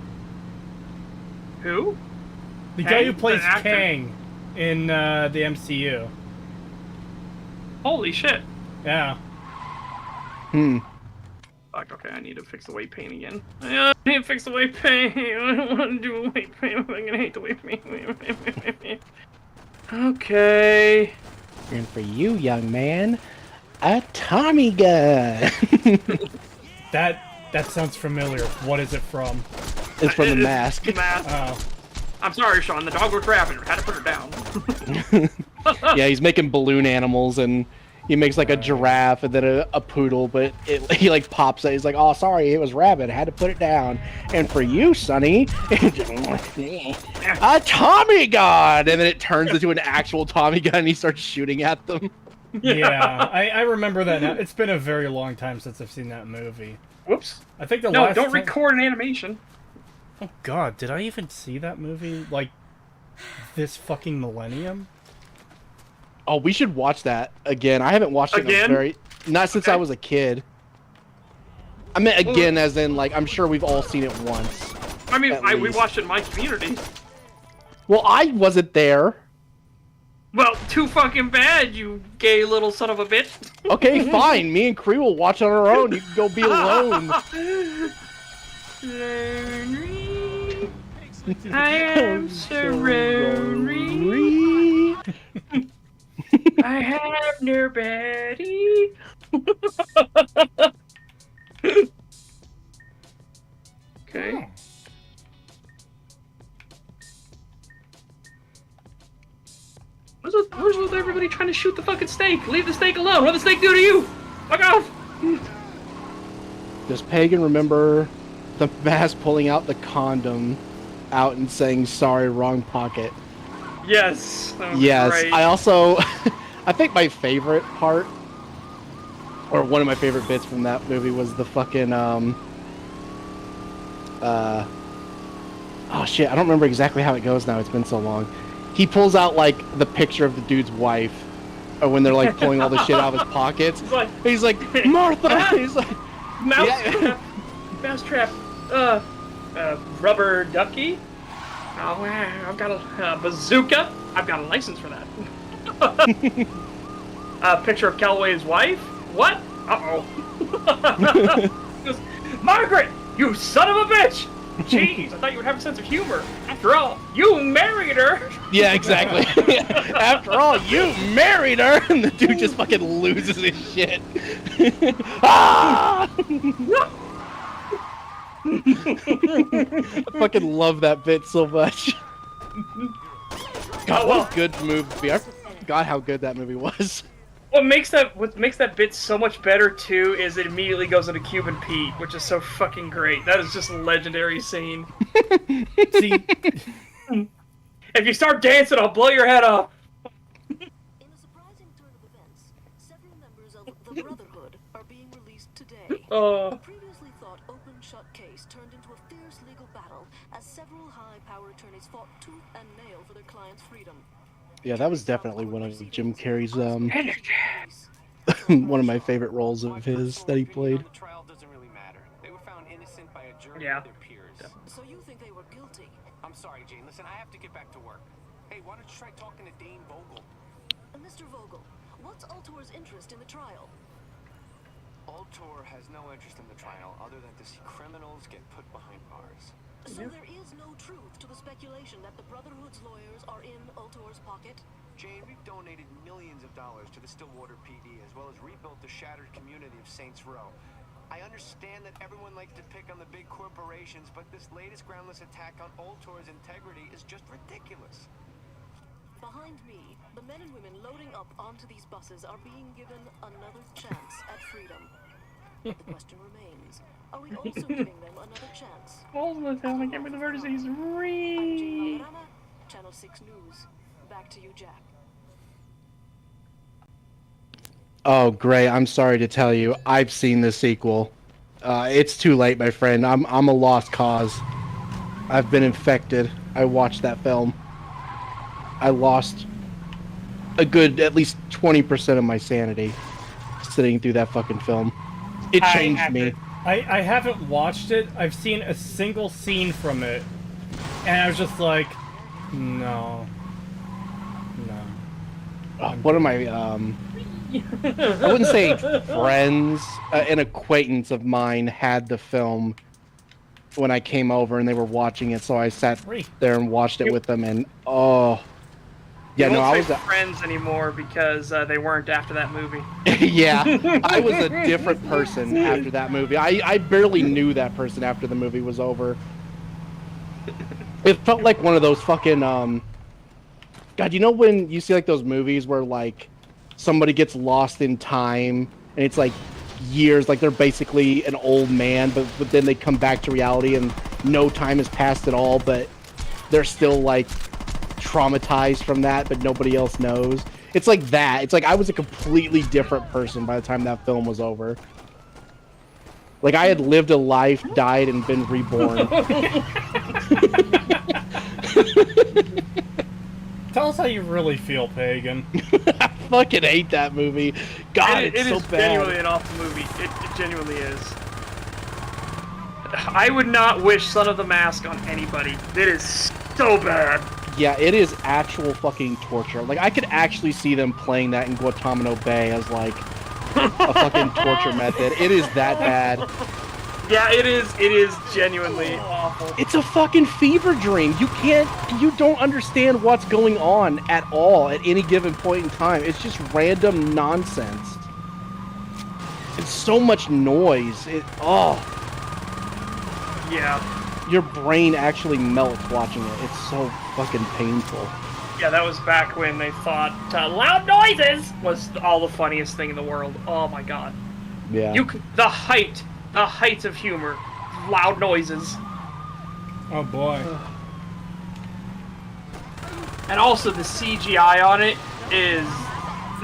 Who? The Kang? guy who plays The actor? Kang in, the MCU. Holy shit. Yeah. Fuck, okay, I need to fix the weight paint again. I need to fix the weight paint. I don't want to do weight paint. I'm gonna hate the weight paint. Okay. And for you, young man, a Tommy gun. That sounds familiar. What is it from? It's from the mask. Oh. I'm sorry, Sean. The dog was grabbing her. Had to put her down. Yeah, he's making balloon animals, and he makes like a giraffe and then a poodle, but he like pops it. He's like, oh, sorry, it was rabbit. I had to put it down. And for you, Sonny, a Tommy gun. And then it turns into an actual Tommy gun, and he starts shooting at them. Yeah, I remember that now. It's been a very long time since I've seen that movie. Whoops. I think the No, last don't time... record an animation. Oh god, did I even see that movie, like, this fucking millennium? Oh, we should watch that again. I haven't watched it in not since I was a kid. I meant again as in, like, I'm sure we've all seen it once. I mean, we watched it in my community. Well, I wasn't there. Well, too fucking bad, you gay little son of a bitch. Okay, fine. Me and Cree will watch on our own. You can go be alone. I am sorry. I have nobody. Okay. Where's with everybody trying to shoot the fucking snake? Leave the snake alone. What did the snake do to you? Fuck off. Does Pagan remember the mask pulling out the condom out and saying, sorry, wrong pocket? Yes. Yes. Great. I also, I think my favorite part, or one of my favorite bits from that movie was the fucking, oh shit, I don't remember exactly how it goes now. It's been so long. He pulls out, like, the picture of the dude's wife, or when they're, like, pulling all the shit out of his pockets. He's like, Martha! He's like, Mousetrap. Rubber ducky. Oh, wow. I've got a bazooka. I've got a license for that. A picture of Calloway's wife. What? Uh-oh. He goes, Margaret, you son of a bitch! Jeez, I thought you would have a sense of humor. After all, you married her. Yeah, exactly. After all, you married her, and the dude just fucking loses his shit. Ah! I fucking love that bit so much. God, what a good movie. I forgot how good that movie was. What makes that bit so much better too is it immediately goes into Cuban Pete, which is so fucking great. That is just a legendary scene. See, if you start dancing, I'll blow your head off. In a surprising turn of events, several members of the Brotherhood are being released today. A previously thought open-shut case turned into a fierce legal battle as several high-power attorneys fought tooth and nail for their clients' freedom. Yeah, that was definitely one of Jim Carrey's one of my favorite roles of his that he played. The trial doesn't really matter. They were found innocent by a jury Yeah. of their peers. So you think they were guilty? I'm sorry, Jane. Listen, I have to get back to work. Hey, why don't you try talking to Dane Vogel? Mr. Vogel, what's Ultor's interest in the trial? Ultor has no interest in the trial other than to see criminals get put behind bars. So there is no truth to the speculation that the Brotherhood's lawyers are in Ultor's pocket? Jane, we've donated millions of dollars to the Stillwater PD as well as rebuilt the shattered community of Saints Row. I understand that everyone likes to pick on the big corporations, but this latest groundless attack on Ultor's integrity is just ridiculous. Behind me, the men and women loading up onto these buses are being given another chance at freedom. But the question remains, are we also giving them another chance? All the time I get with the vertices. I'm Jane Valderrama, Channel 6 News. Back to you, Jack. Oh, Gray, I'm sorry to tell you, I've seen the sequel. It's too late, my friend. I'm a lost cause. I've been infected. I watched that film. I lost a good, at least 20% of my sanity sitting through that fucking film. It changed me. I haven't watched it. I've seen a single scene from it, and I was just like, no. One of my, I wouldn't say friends, an acquaintance of mine had the film when I came over and they were watching it, so I sat there and watched it with them, and yeah, no, I was friends anymore because they weren't after that movie. yeah, I was a different person after that movie. I barely knew that person after the movie was over. It felt like one of those fucking God, you know when you see like those movies where like somebody gets lost in time and it's like years, like they're basically an old man, but then they come back to reality and no time has passed at all, but they're still like traumatized from that, but nobody else knows. It's like that. It's like I was a completely different person by the time that film was over. Like I had lived a life, died, and been reborn. Tell us how you really feel, Pagan. I fucking hate that movie. God, it's so bad. It is genuinely an awful movie. It genuinely is. I would not wish Son of the Mask on anybody. It is so bad. Yeah, it is actual fucking torture. Like, I could actually see them playing that in Guantanamo Bay as, like, a fucking torture method. It is that bad. Yeah, it is genuinely awful. It's a fucking fever dream. You don't understand what's going on at all at any given point in time. It's just random nonsense. It's so much noise. Yeah. Your brain actually melts watching it. It's so fucking painful. Yeah, that was back when they thought loud noises was all the funniest thing in the world. Oh my god. Yeah. The height of humor, loud noises. Oh boy. And also the CGI on it is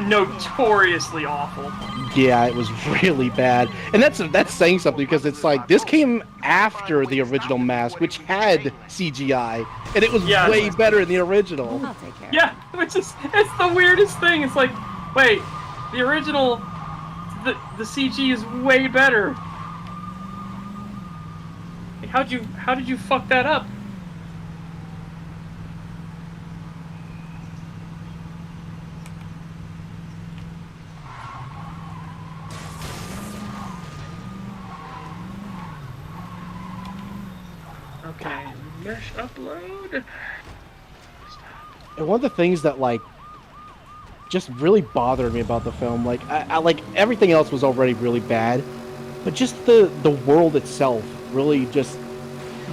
notoriously awful. Yeah, it was really bad. And that's saying something because it's like this came after the original Mask, which had CGI, and it was way better than the original. I'll take care. Yeah, it's the weirdest thing. It's like, wait, the original, the CG is way better. Like, how did you fuck that up? Okay, mesh upload. And one of the things that like just really bothered me about the film, like I like everything else was already really bad, but just the world itself really just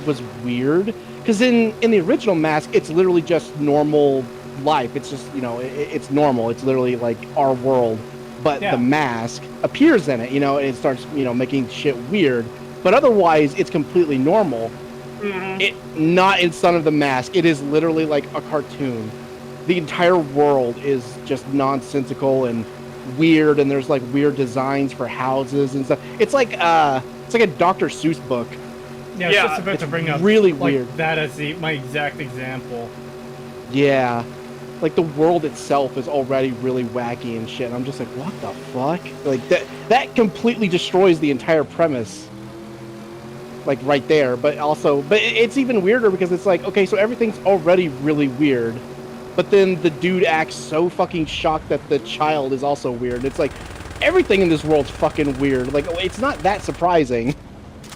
was weird. Because in the original Mask, it's literally just normal life. It's just, it's normal. It's literally like our world. But the Mask appears in it, and it starts, making shit weird. But otherwise, it's completely normal. Mm-hmm. Not in Son of the Mask. It is literally like a cartoon. The entire world is just nonsensical and weird, and there's like weird designs for houses and stuff. It's like a Dr. Seuss book. Yeah, it's just about to bring up really like, weird. That as my exact example. Yeah. Like the world itself is already really wacky and shit. And I'm just like, what the fuck? Like that completely destroys the entire premise. Like right there, but it's even weirder because it's like, okay, so everything's already really weird, but then the dude acts so fucking shocked that the child is also weird. It's like everything in this world's fucking weird. Like it's not that surprising.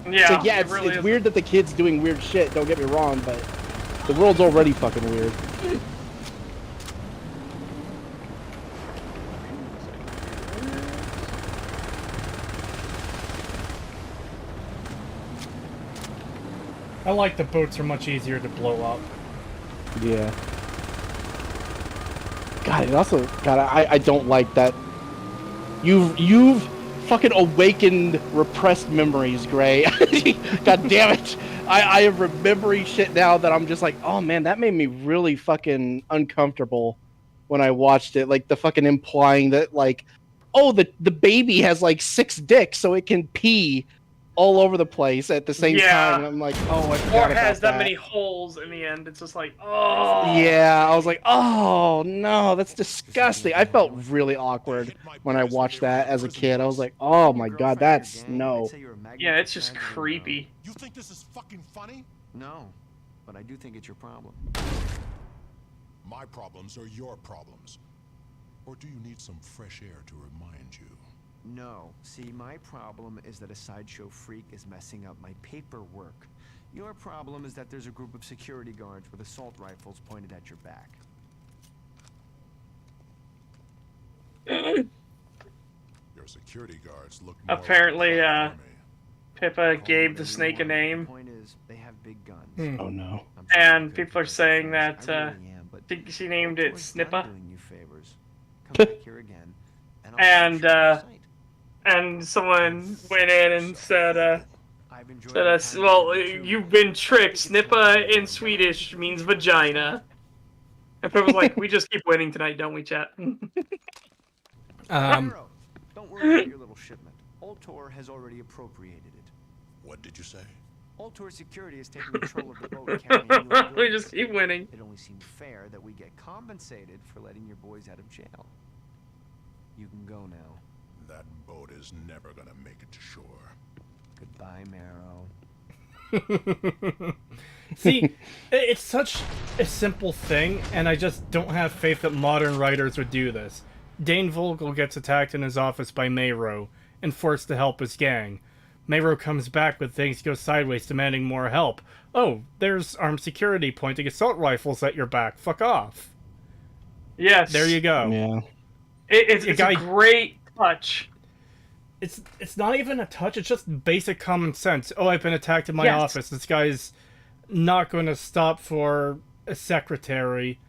Yeah, it's really it's weird that the kid's doing weird shit. Don't get me wrong, but the world's already fucking weird. I like the boats are much easier to blow up. Yeah. God, it also, I don't like that. You've fucking awakened repressed memories, Gray. God damn it. I am remembering shit now that I'm just like, oh man, that made me really fucking uncomfortable when I watched it. Like the fucking implying that like, oh, the baby has like 6 dicks so it can pee all over the place at the same time. And I'm like, oh, I forgot or it has about that many holes in the end. It's just like, oh. Yeah, I was like, oh no, that's disgusting. I felt really awkward when I watched that as a kid. I was like, oh my god, that's no. Yeah, it's just creepy. You think this is fucking funny? No, but I do think it's your problem. My problems are your problems. Or do you need some fresh air to remind you? No. See, my problem is that a sideshow freak is messing up my paperwork. Your problem is that there's a group of security guards with assault rifles pointed at your back. Your security guards look apparently, Pippa gave the snake a name. The point is, they have big guns. Oh no. And people are saying that she named it Snippa. Come back here again, and someone went in and said, well, you've been tricked. Snippa in Swedish means vagina. And Pippa was like, we just keep winning tonight, don't we, chat? Don't worry about your little shipment. Ultor has already appropriated it. What did you say? Ultor Security is taking control of the boat carrying your goods. We just keep winning. It only seems fair that we get compensated for letting your boys out of jail. You can go now. That boat is never gonna make it to shore. Goodbye, Marrow. See, it's such a simple thing, and I just don't have faith that modern writers would do this. Dane Vogel gets attacked in his office by Mayro and forced to help his gang. Mayro comes back when things go sideways, demanding more help. Oh, there's armed security pointing assault rifles at your back. Fuck off. Yes. There you go. Yeah. It's a great touch. It's not even a touch, it's just basic common sense. Oh, I've been attacked in my office. This guy's not going to stop for a secretary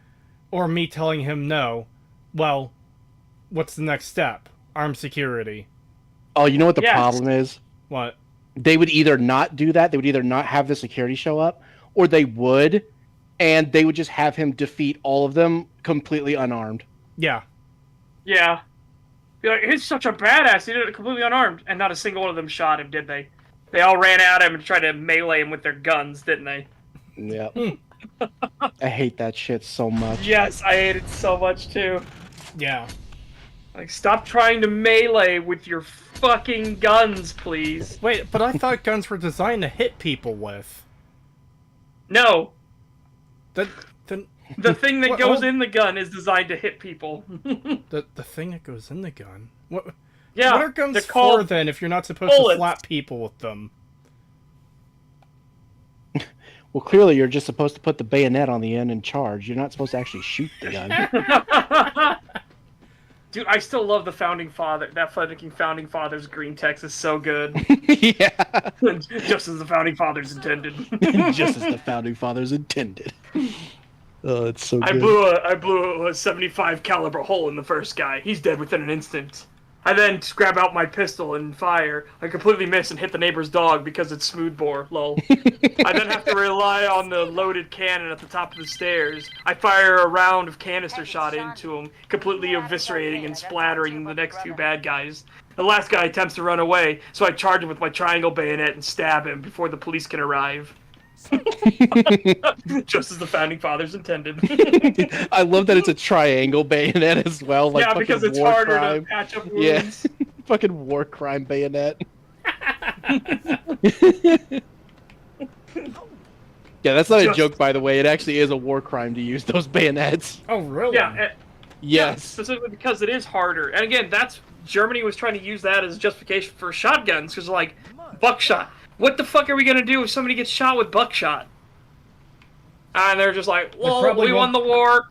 or me telling him no. Well, what's the next step? Armed security. Oh, you know what the problem is? What? They would either not do that, they would either not have the security show up, or they would, and they would just have him defeat all of them completely unarmed. Yeah. Yeah. Be like, he's such a badass, he did it completely unarmed. And not a single one of them shot him, did they? They all ran at him and tried to melee him with their guns, didn't they? Yeah. I hate that shit so much. Yes, I hate it so much too. Yeah. Like, stop trying to melee with your fucking guns, please. Wait, but I thought guns were designed to hit people with. No. The thing that goes in the gun is designed to hit people. the thing that goes in the gun? What? Yeah, what are guns for then if you're not supposed to slap people with them? Well, clearly you're just supposed to put the bayonet on the end and charge. You're not supposed to actually shoot the gun. Dude, I still love the Founding Father. That fucking Founding Fathers green text is so good. Yeah. Just as the Founding Fathers intended. Just as the Founding Fathers intended. Oh, it's so good. I blew a 75 caliber hole in the first guy. He's dead within an instant. I then just grab out my pistol and fire. I completely miss and hit the neighbor's dog because it's smoothbore, lol. I then have to rely on the loaded cannon at the top of the stairs. I fire a round of canister shot into him, completely eviscerating and splattering the next two bad guys. The last guy attempts to run away, so I charge him with my triangle bayonet and stab him before the police can arrive. Just as the Founding Fathers intended. I love that it's a triangle bayonet as well. Like yeah, because it's harder to patch up wounds. Yeah, fucking war crime bayonet. Yeah, that's not a joke, by the way. It actually is a war crime to use those bayonets. Oh, really? Yeah. Yes. Yeah, specifically because it is harder. And again, that's Germany was trying to use that as justification for shotguns, because like buckshot. What the fuck are we gonna do if somebody gets shot with buckshot? And they're just like, well, we won the war.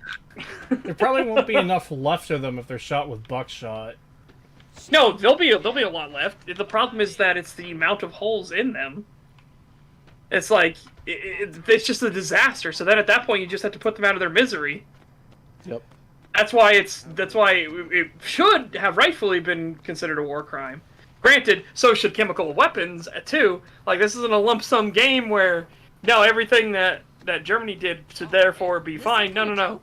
There probably won't be enough left of them if they're shot with buckshot. No, there'll be a lot left. The problem is that it's the amount of holes in them. It's like it's just a disaster. So then at that point, you just have to put them out of their misery. Yep. That's why it should have rightfully been considered a war crime. Granted, so should chemical weapons too. Like, this isn't a lump sum game where no, everything that Germany did should therefore be fine. No.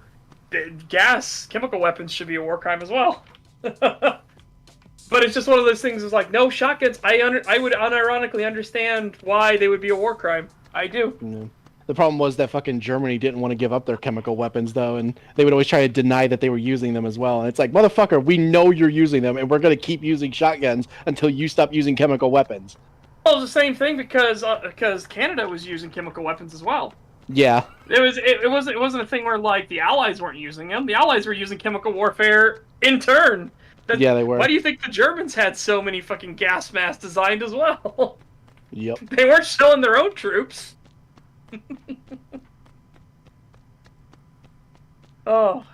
Chemical weapons should be a war crime as well. But it's just one of those things. Is like, no, shotguns. I would unironically understand why they would be a war crime. I do. Yeah. The problem was that fucking Germany didn't want to give up their chemical weapons, though, and they would always try to deny that they were using them as well. And it's like, motherfucker, we know you're using them, and we're going to keep using shotguns until you stop using chemical weapons. Well, it's the same thing because Canada was using chemical weapons as well. Yeah. It wasn't a thing where like the Allies weren't using them. The Allies were using chemical warfare in turn. Yeah, they were. Why do you think the Germans had so many fucking gas masks designed as well? Yep. They weren't showing their own troops. Oh.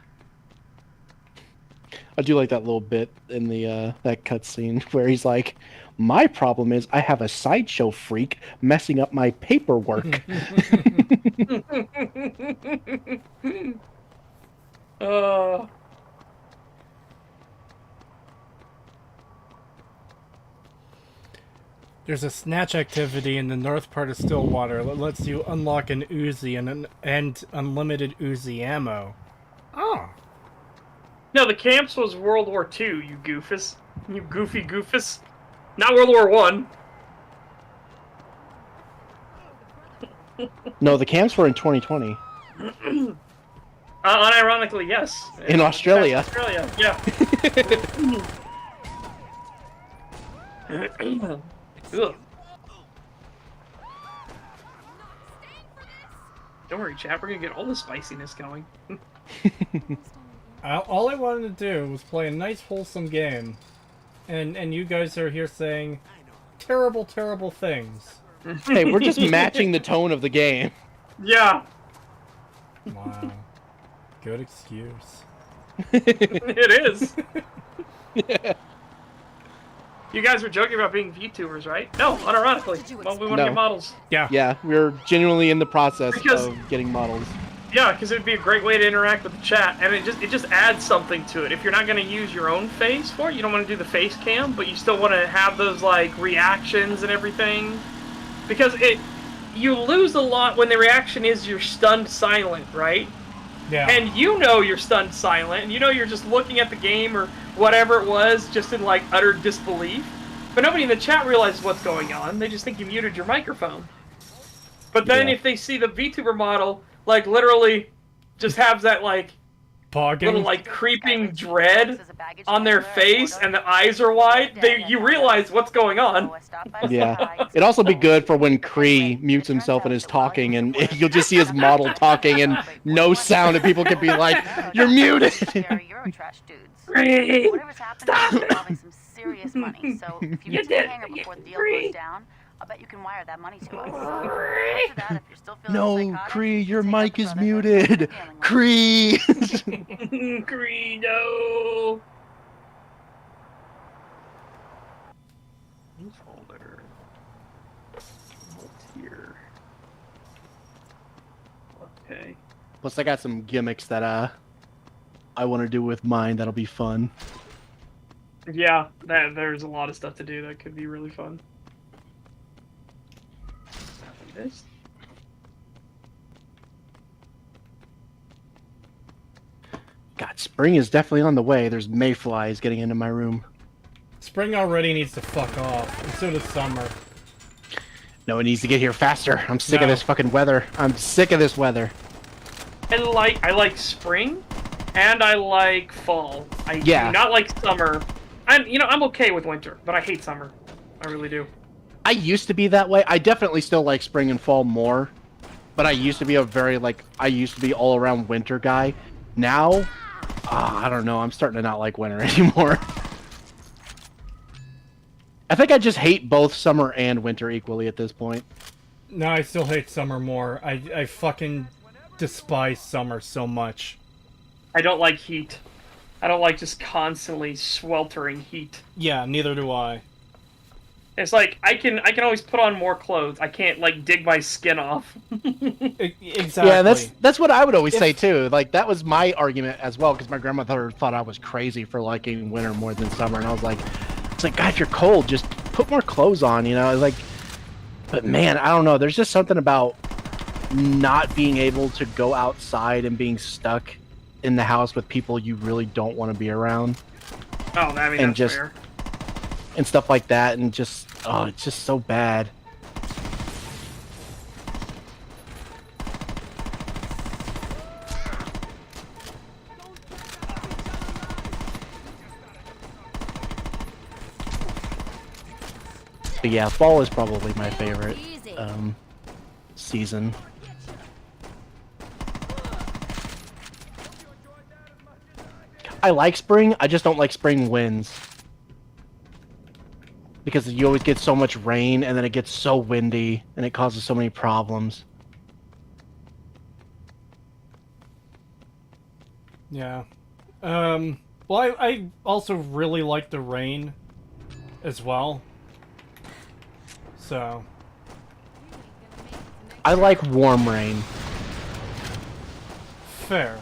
I do like that little bit in the that cutscene where he's like, "My problem is I have a sideshow freak messing up my paperwork." Oh. There's a snatch activity in the north part of Stillwater that lets you unlock an Uzi and unlimited Uzi ammo. Oh. No, the camps was World War II, you goofus. You goofy goofus. Not World War I. No, the camps were in 2020. Unironically, yes. In Australia. Australia, yeah. Ugh. Don't worry, chat. We're gonna get all the spiciness going. All I wanted to do was play a nice, wholesome game, and you guys are here saying terrible, terrible things. Hey, we're just matching the tone of the game. Yeah. Wow. Good excuse. It is. Yeah. You guys were joking about being VTubers, right? No, unironically. Well, we want to get models. Yeah. Yeah, we're genuinely in the process of getting models. Yeah, because it would be a great way to interact with the chat, and it just adds something to it. If you're not going to use your own face for it, you don't want to do the face cam, but you still want to have those like reactions and everything, because you lose a lot when the reaction is you're stunned silent, right? Yeah. And you know you're stunned silent, and you know you're just looking at the game or whatever it was, just in like utter disbelief. But nobody in the chat realizes what's going on. They just think you muted your microphone. But then if they see the VTuber model, like literally just have that like little like creeping dread on their face and the eyes are wide, you realize what's going on. Yeah. It'd also be good for when Cree mutes himself and is talking, and you'll just see his model talking and no sound, and people can be like, "You're muted." Cree, whatever's happening is involving some serious money. So if you get to the hangar before the deal goes down, I'll bet you can wire that money to us. After that, if you're still feeling No, Cree, your mic is muted. Cree. Cree, no. folder. Here. Okay. Plus, I got some gimmicks that I want to do with mine. That'll be fun. Yeah, there's a lot of stuff to do that could be really fun. This. God, spring is definitely on the way. There's mayflies getting into my room. Spring already needs to fuck off, and so does summer. No, it needs to get here faster. I'm sick of this fucking weather. I'm sick of this weather. I like spring, and I like fall. I do not like summer. I'm okay with winter, but I hate summer. I really do. I used to be that way. I definitely still like spring and fall more, but I used to be I used to be all around winter guy. Now, I don't know. I'm starting to not like winter anymore. I think I just hate both summer and winter equally at this point. No, I still hate summer more. I fucking despise summer so much. I don't like heat. I don't like just constantly sweltering heat. Yeah, neither do I. It's like I can always put on more clothes. I can't like dig my skin off. Exactly. Yeah, that's what I would always say too. Like that was my argument as well because my grandmother thought I was crazy for liking winter more than summer, and I was like, it's like, God, if you're cold, just put more clothes on, you know? Like, but man, I don't know. There's just something about not being able to go outside and being stuck in the house with people you really don't want to be around. Oh, I mean, that's fair. And stuff like that, and just, oh, it's just so bad. But yeah, fall is probably my favorite season. I like spring, I just don't like spring winds. Because you always get so much rain, and then it gets so windy, and it causes so many problems. Yeah. Well, I also really like the rain as well. So. I like warm rain. Fair.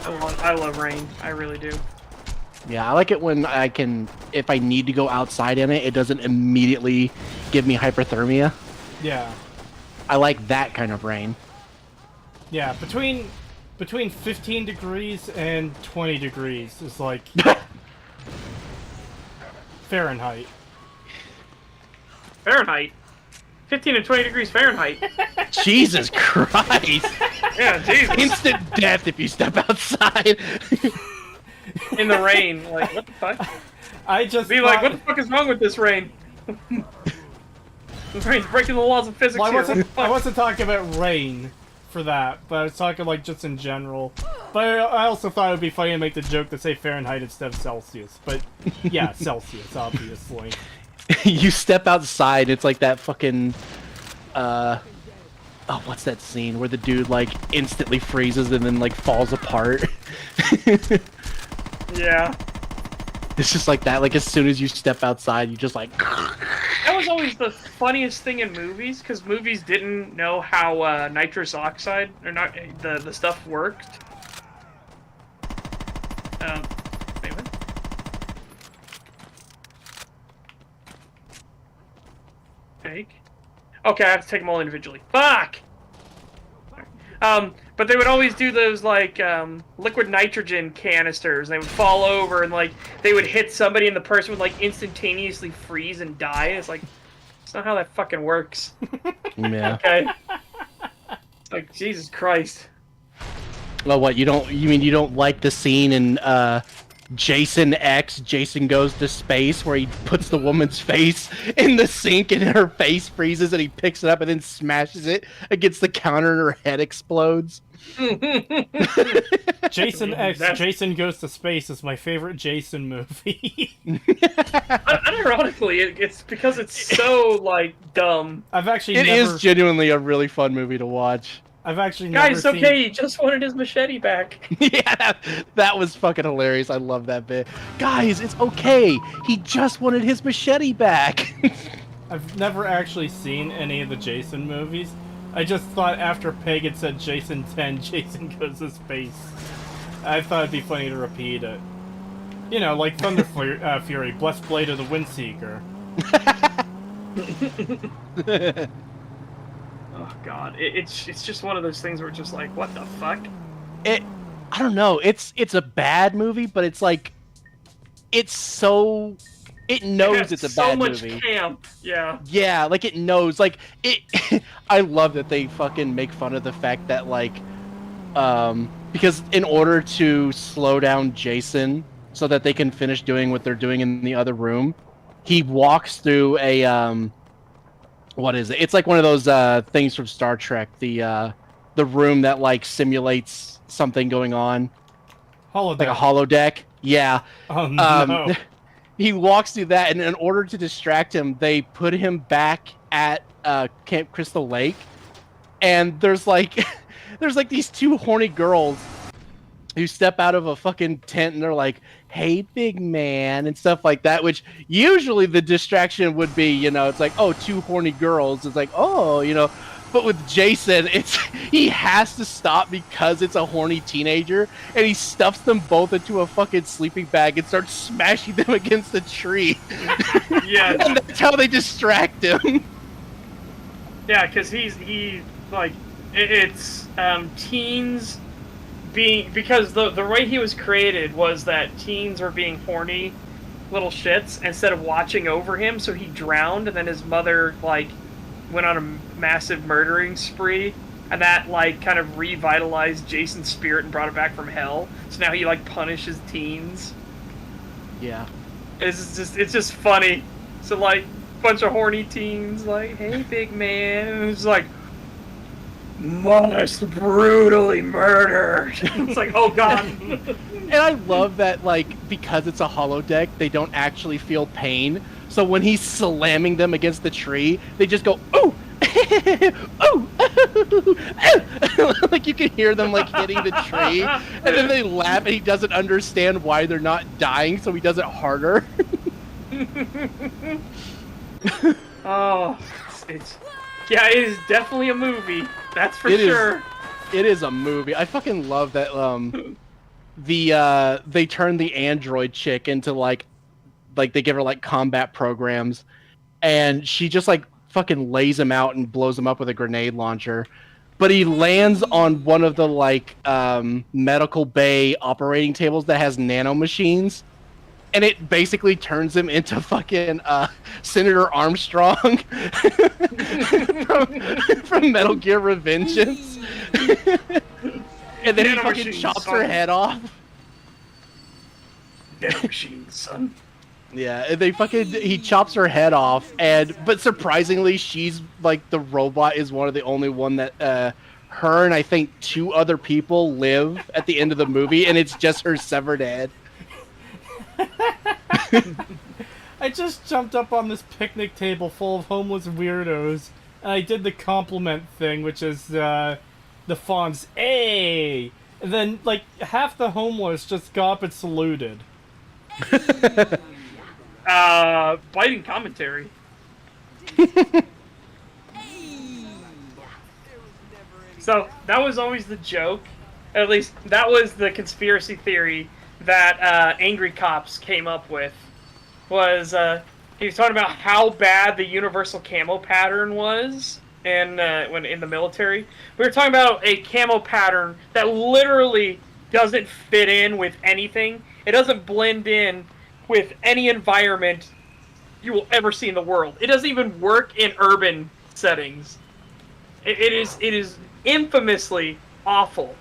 I love rain. I really do. Yeah, I like it when I can, if I need to go outside in it, it doesn't immediately give me hyperthermia. Yeah. I like that kind of rain. Yeah, between 15 degrees and 20 degrees is like Fahrenheit. Fahrenheit? 15 and 20 degrees Fahrenheit. Jesus Christ! Yeah, Jesus. Instant death if you step outside. In the rain. Like, what the fuck? I just be like, what the fuck is wrong with this rain? This rain's breaking the laws of physics here. I wasn't talking about rain for that, but I was talking like just in general. But I also thought it would be funny to make the joke to say Fahrenheit instead of Celsius. But yeah, Celsius, obviously. You step outside, it's like that fucking oh, what's that scene where the dude like instantly freezes and then like falls apart? Yeah. It's just like that, like as soon as you step outside, you just like that was always the funniest thing in movies, because movies didn't know how nitrous oxide or not the stuff worked. Wait a minute. Okay, I have to take them all individually. Fuck! But they would always do those, like, liquid nitrogen canisters. They would fall over, and, like, they would hit somebody, and the person would, like, instantaneously freeze and die. It's like, that's not how that fucking works. Yeah. Okay? It's like, Jesus Christ. Well, what, you mean you don't like the scene in, Jason X, Jason Goes to Space, where he puts the woman's face in the sink and her face freezes and he picks it up and then smashes it against the counter and her head explodes? Jason X, Jason Goes to Space is my favorite Jason movie. Unironically, it's because it's so, like, dumb. I've actually It is genuinely a really fun movie to watch. I've actually never Guys, seen... okay, he just wanted his machete back. Yeah, that was fucking hilarious. I love that bit. Guys, it's okay. He just wanted his machete back. I've never actually seen any of the Jason movies. I just thought after Peg had said Jason 10, Jason goes to space. I thought it'd be funny to repeat it. You know, like Thunder Fury, Blessed Blade of the Windseeker. Oh god, it's just one of those things where it's just like, what the fuck? I don't know. It's a bad movie, but it's like, it knows it's a bad movie. So much camp, yeah. Yeah, like it knows, like it. I love that they fucking make fun of the fact that like, because in order to slow down Jason so that they can finish doing what they're doing in the other room, he walks through a what is it? It's like one of those things from Star Trek, the room that like simulates something going on. Holodeck. Like a holodeck. Yeah. Oh no. He walks through that, and in order to distract him, they put him back at Camp Crystal Lake, and there's like these two horny girls who step out of a fucking tent, and they're like, "Hey, big man," and stuff like that. Which usually the distraction would be, you know, it's like, oh, two horny girls. It's like, oh, you know. But with Jason, he has to stop because it's a horny teenager, and he stuffs them both into a fucking sleeping bag and starts smashing them against a tree. Yeah. And that's how they distract him. Yeah, because it's teens being, because the way he was created was that teens were being horny little shits instead of watching over him, so he drowned, and then his mother like went on a massive murdering spree, and that like kind of revitalized Jason's spirit and brought it back from hell. So now he like punishes teens. Yeah. It's just funny. So like bunch of horny teens like, hey big man, and it's like, most brutally murdered. It's like, oh god. And I love that, like, because it's a holodeck, they don't actually feel pain. So when he's slamming them against the tree, they just go, ooh! Ooh! Like, you can hear them, like, hitting the tree. And then they laugh, and he doesn't understand why they're not dying, so he does it harder. Oh, yeah, it is definitely a movie. That's for sure. It is a movie. I fucking love that. They turn the android chick into like they give her like combat programs, and she just like fucking lays him out and blows him up with a grenade launcher. But he lands on one of the like medical bay operating tables that has nano machines. And it basically turns him into fucking Senator Armstrong from Metal Gear Revengeance. And then he fucking chops her head off. Nano machine, son. Yeah, and he chops her head off, but surprisingly, she's like the robot is one of the only one that her and I think two other people live at the end of the movie, and it's just her severed head. I just jumped up on this picnic table full of homeless weirdos, and I did the compliment thing, which is the fonts A, and then like half the homeless just got up and saluted. Biting commentary. So that was always the joke. At least that was the conspiracy theory that Angry Cops came up with. Was he was talking about how bad the universal camo pattern was when in the military. We were talking about a camo pattern that literally doesn't fit in with anything. It doesn't blend in with any environment you will ever see in the world. It doesn't even work in urban settings. It is infamously awful.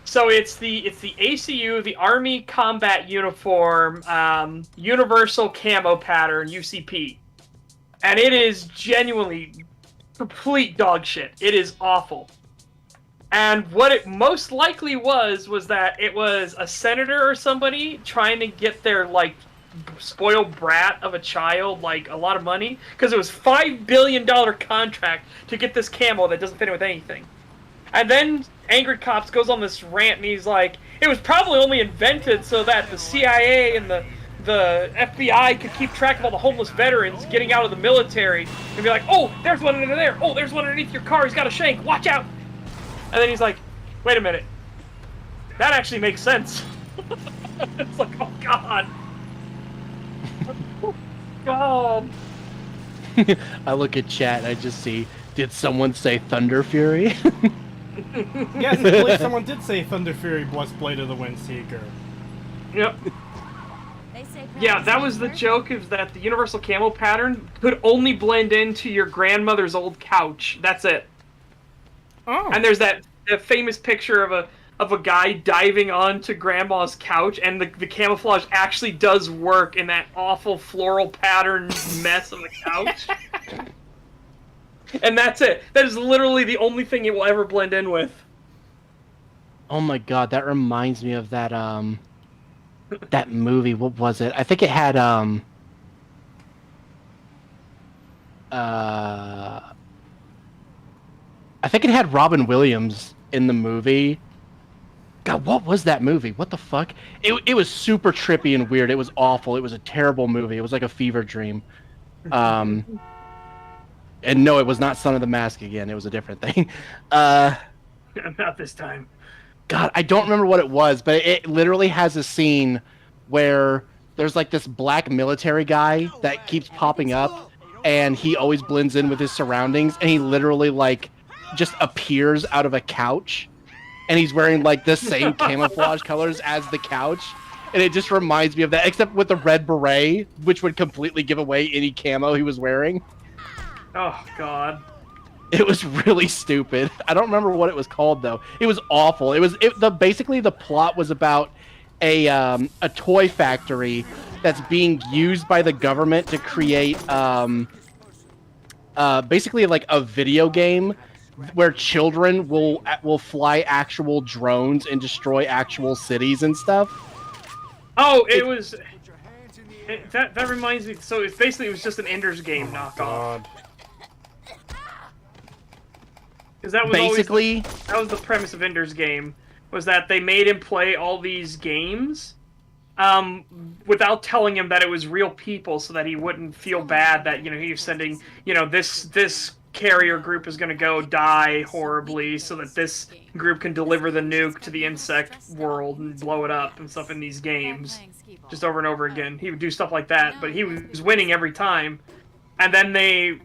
So it's the ACU, the Army Combat Uniform, Universal Camo Pattern, UCP. And it is genuinely complete dog shit. It is awful. And what it most likely was that it was a senator or somebody trying to get their, like, spoiled brat of a child like a lot of money because it was $5 billion contract to get this camo that doesn't fit in with anything. And then Angry Cops goes on this rant and he's like, it was probably only invented so that the CIA and the FBI could keep track of all the homeless veterans getting out of the military and be like, oh, there's one under there. Oh, there's one underneath your car. He's got a shank. Watch out. And then he's like, wait a minute. That actually makes sense. It's like, oh, God. Oh, God. I look at chat and I just see, did someone say Thunder Fury? Yes, I believe someone did say Thunder Fury, Blessed Blade of the Windseeker. Yep. Yeah, that was the joke, is that the universal camo pattern could only blend into your grandmother's old couch. That's it. Oh. And there's that famous picture of a guy diving onto grandma's couch, and the camouflage actually does work in that awful floral pattern mess of the couch. And that's it. That is literally the only thing it will ever blend in with. Oh my god, that reminds me of that that movie. What was it? I think it had I think it had Robin Williams in the movie. God, what was that movie? What the fuck? It was super trippy and weird. It was awful. It was a terrible movie. It was like a fever dream. And no, it was not Son of the Mask again. It was a different thing. Not this time. God, I don't remember what it was, but it literally has a scene where there's like this black military guy that keeps popping up, and he always blends in with his surroundings, and he literally like just appears out of a couch, and he's wearing like the same camouflage colors as the couch, and it just reminds me of that, except with the red beret, which would completely give away any camo he was wearing. Oh, God. It was really stupid. I don't remember what it was called though. It was awful. Basically the plot was about a toy factory that's being used by the government to create basically like a video game where children will fly actual drones and destroy actual cities and stuff. Oh, that reminds me. So it was just an Ender's Game knockoff. That was basically that was the premise of Ender's Game, was that they made him play all these games without telling him that it was real people, so that he wouldn't feel bad that he was sending this carrier group is going to go die horribly so that this group can deliver the nuke to the insect world and blow it up and stuff in these games just over and over again. He would do stuff like that, but he was winning every time. And then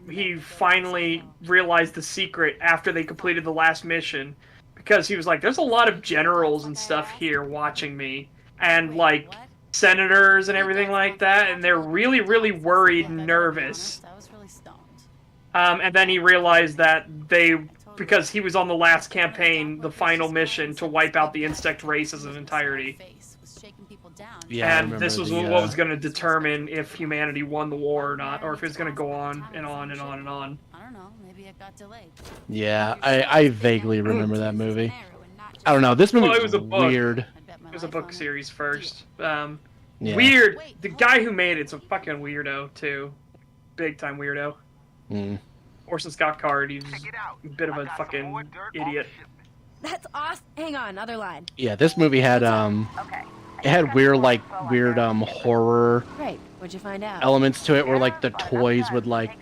he finally realized the secret after they completed the last mission, because he was like, there's a lot of generals and stuff here watching me, and like senators and everything like that, and they're really, really worried and nervous. And then he realized that because he was on the last campaign, the final mission to wipe out the insect race as an entirety. Yeah, and this was what was going to determine if humanity won the war or not, or if it was going to go on and on and on and on. I don't know, maybe it got delayed. Yeah, I vaguely remember that movie. I don't know, this movie was weird. It was a book series first. Yeah. Weird. The guy who made it's a fucking weirdo, too. Big time weirdo. Orson Scott Card, he's a bit of a fucking idiot. That's awesome. Hang on, other line. Yeah, this movie had it had weird horror What'd you find out? elements to it, where like the toys would like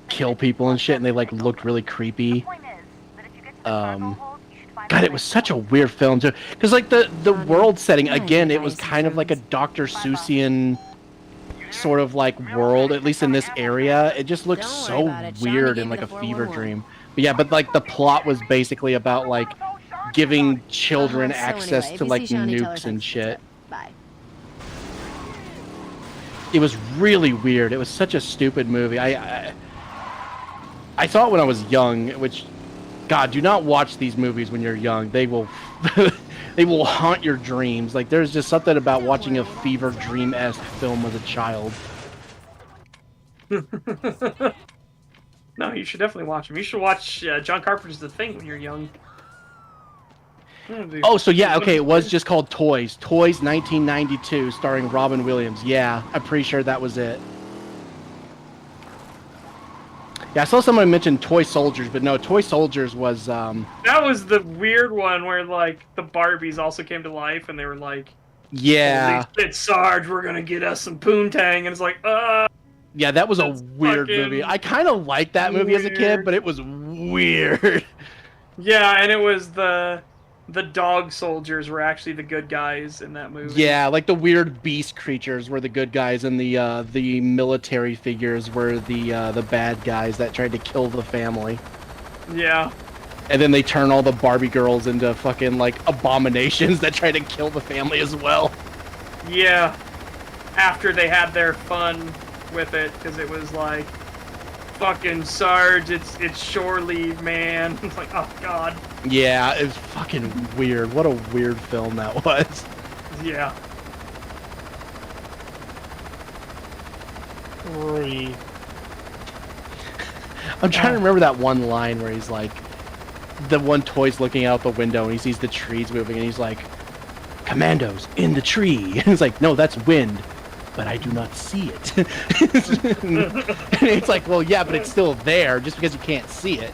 kill people and shit, and they like looked really creepy. God, it was such a weird film too, because like the world setting, again, it was kind of like a Dr. Seussian sort of like world, at least in this area. It just looked so weird and like a fever dream. But yeah, but like the plot was basically about like giving children access to like nukes and shit. Bye. It was really weird. It was such a stupid movie. I saw it when I was young, which, God, do not watch these movies when you're young. They will they will haunt your dreams. Like, there's just something about watching a fever dream-esque film as a child. No, you should definitely watch them. You should watch John Carpenter's The Thing when you're young. Oh, so yeah, okay, it was just called Toys. Toys 1992, starring Robin Williams. Yeah, I'm pretty sure that was it. Yeah, I saw someone mention Toy Soldiers, but no, Toy Soldiers was, That was the weird one where, like, the Barbies also came to life, and they were like, yeah. Holy shit, Sarge, we're gonna get us some Poontang, and it's like, Yeah, that was a weird movie. I kind of liked that movie as a kid, but it was weird. Yeah, and it was the dog soldiers were actually the good guys in that movie. Yeah, like the weird beast creatures were the good guys, and the military figures were the bad guys that tried to kill the family. Yeah. And then they turn all the Barbie girls into fucking like abominations that try to kill the family as well. Yeah. After they had their fun with it, because it was like, fucking Sarge, it's shore leave, man. It's like, oh god. Yeah, it was fucking weird. What a weird film that was. Yeah. 3. I'm trying to remember that one line where he's like, the one toy's looking out the window and he sees the trees moving and he's like, "Commandos in the tree." And he's like, "No, that's wind, but I do not see it." And it's like, well, yeah, but it's still there just because you can't see it.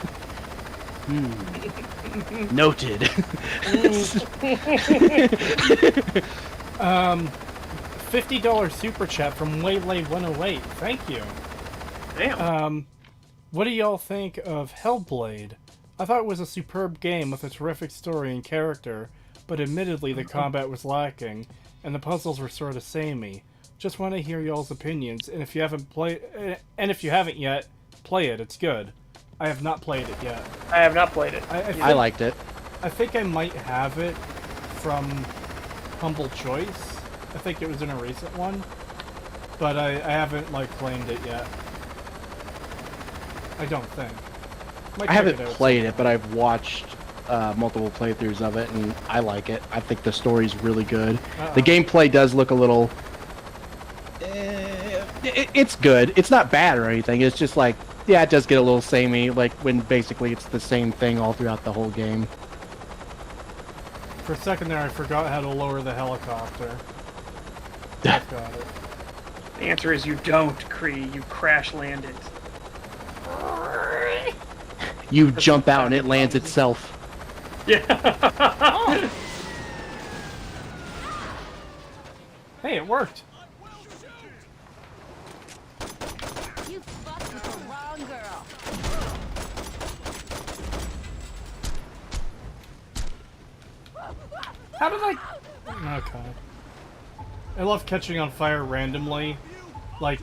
Noted. $50 super chat from Waylay108. Thank you. Damn. What do y'all think of Hellblade? I thought it was a superb game with a terrific story and character, but admittedly the combat was lacking, and the puzzles were sort of samey. Just want to hear y'all's opinions, and if you haven't yet, play it. It's good. I have not played it yet. I have not played it. I liked it. I think I might have it from Humble Choice. I think it was in a recent one, but I haven't like claimed it yet. I don't think. I haven't played it, but I've watched multiple playthroughs of it, and I like it. I think the story's really good. The gameplay does look a little... it's good. It's not bad or anything. It's just like, yeah, it does get a little samey, like when basically it's the same thing all throughout the whole game. For a second there, I forgot how to lower the helicopter. I've got it. The answer is you don't, Kree. You crash land it. You jump out and it lands itself. Yeah. Oh. Hey, it worked. You fucked with the wrong girl. How did I... Okay. I love catching on fire randomly. Like,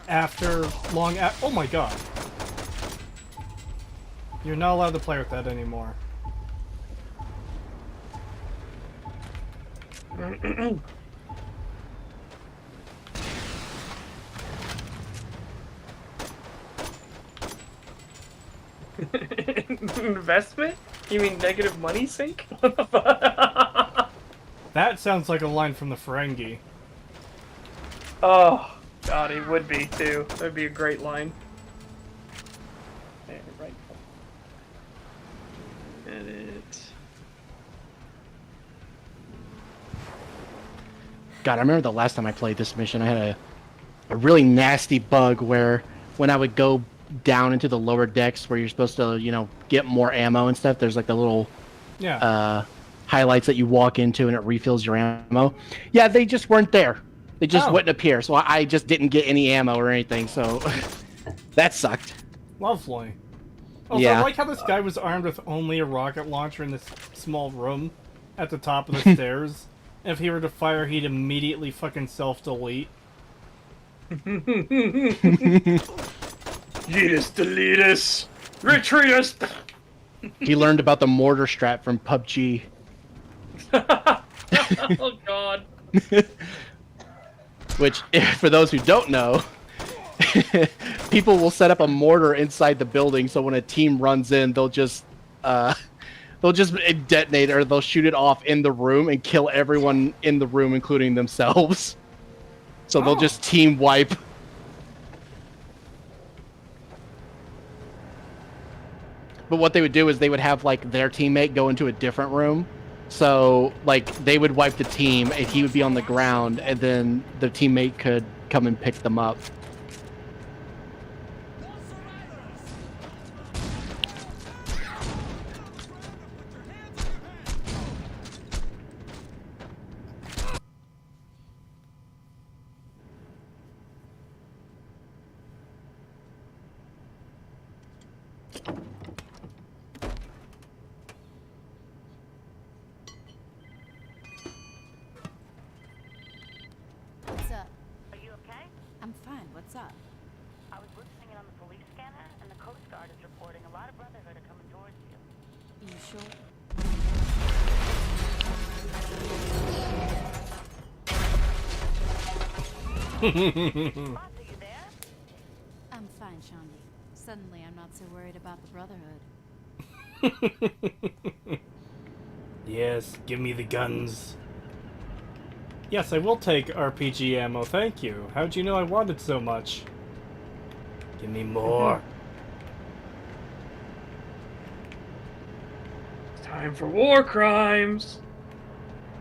after long... Oh my god. You're not allowed to play with that anymore. Investment? You mean negative money sink? That sounds like a line from the Ferengi. Oh, god, it would be, too. That would be a great line. Right. Edit. God, I remember the last time I played this mission, I had a really nasty bug where when I would go down into the lower decks where you're supposed to, you know, get more ammo and stuff, there's like the little highlights that you walk into and it refills your ammo. Yeah, they just weren't there. They just wouldn't appear, so I just didn't get any ammo or anything, so that sucked. Lovely. Also, Yeah. I like how this guy was armed with only a rocket launcher in this small room at the top of the stairs. If he were to fire, he'd immediately fucking self-delete. Yeet us, delete us, retreat us. He learned about the mortar strap from PUBG. Oh god. Which, for those who don't know, people will set up a mortar inside the building, so when a team runs in, they'll just detonate or they'll shoot it off in the room and kill everyone in the room, including themselves. So they'll just team wipe. But what they would do is they would have like their teammate go into a different room. So like they would wipe the team and he would be on the ground and then the teammate could come and pick them up. What's up? Are you okay? I'm fine. What's up? I was listening in on the police scanner, and the Coast Guard is reporting a lot of Brotherhood are coming towards you. You sure? Boss, are you there? I'm fine, Shaundi. Suddenly, I'm not so worried about the Brotherhood. Yes, give me the guns. Yes, I will take RPG ammo, thank you. How'd you know I wanted so much? Give me more. Time for war crimes.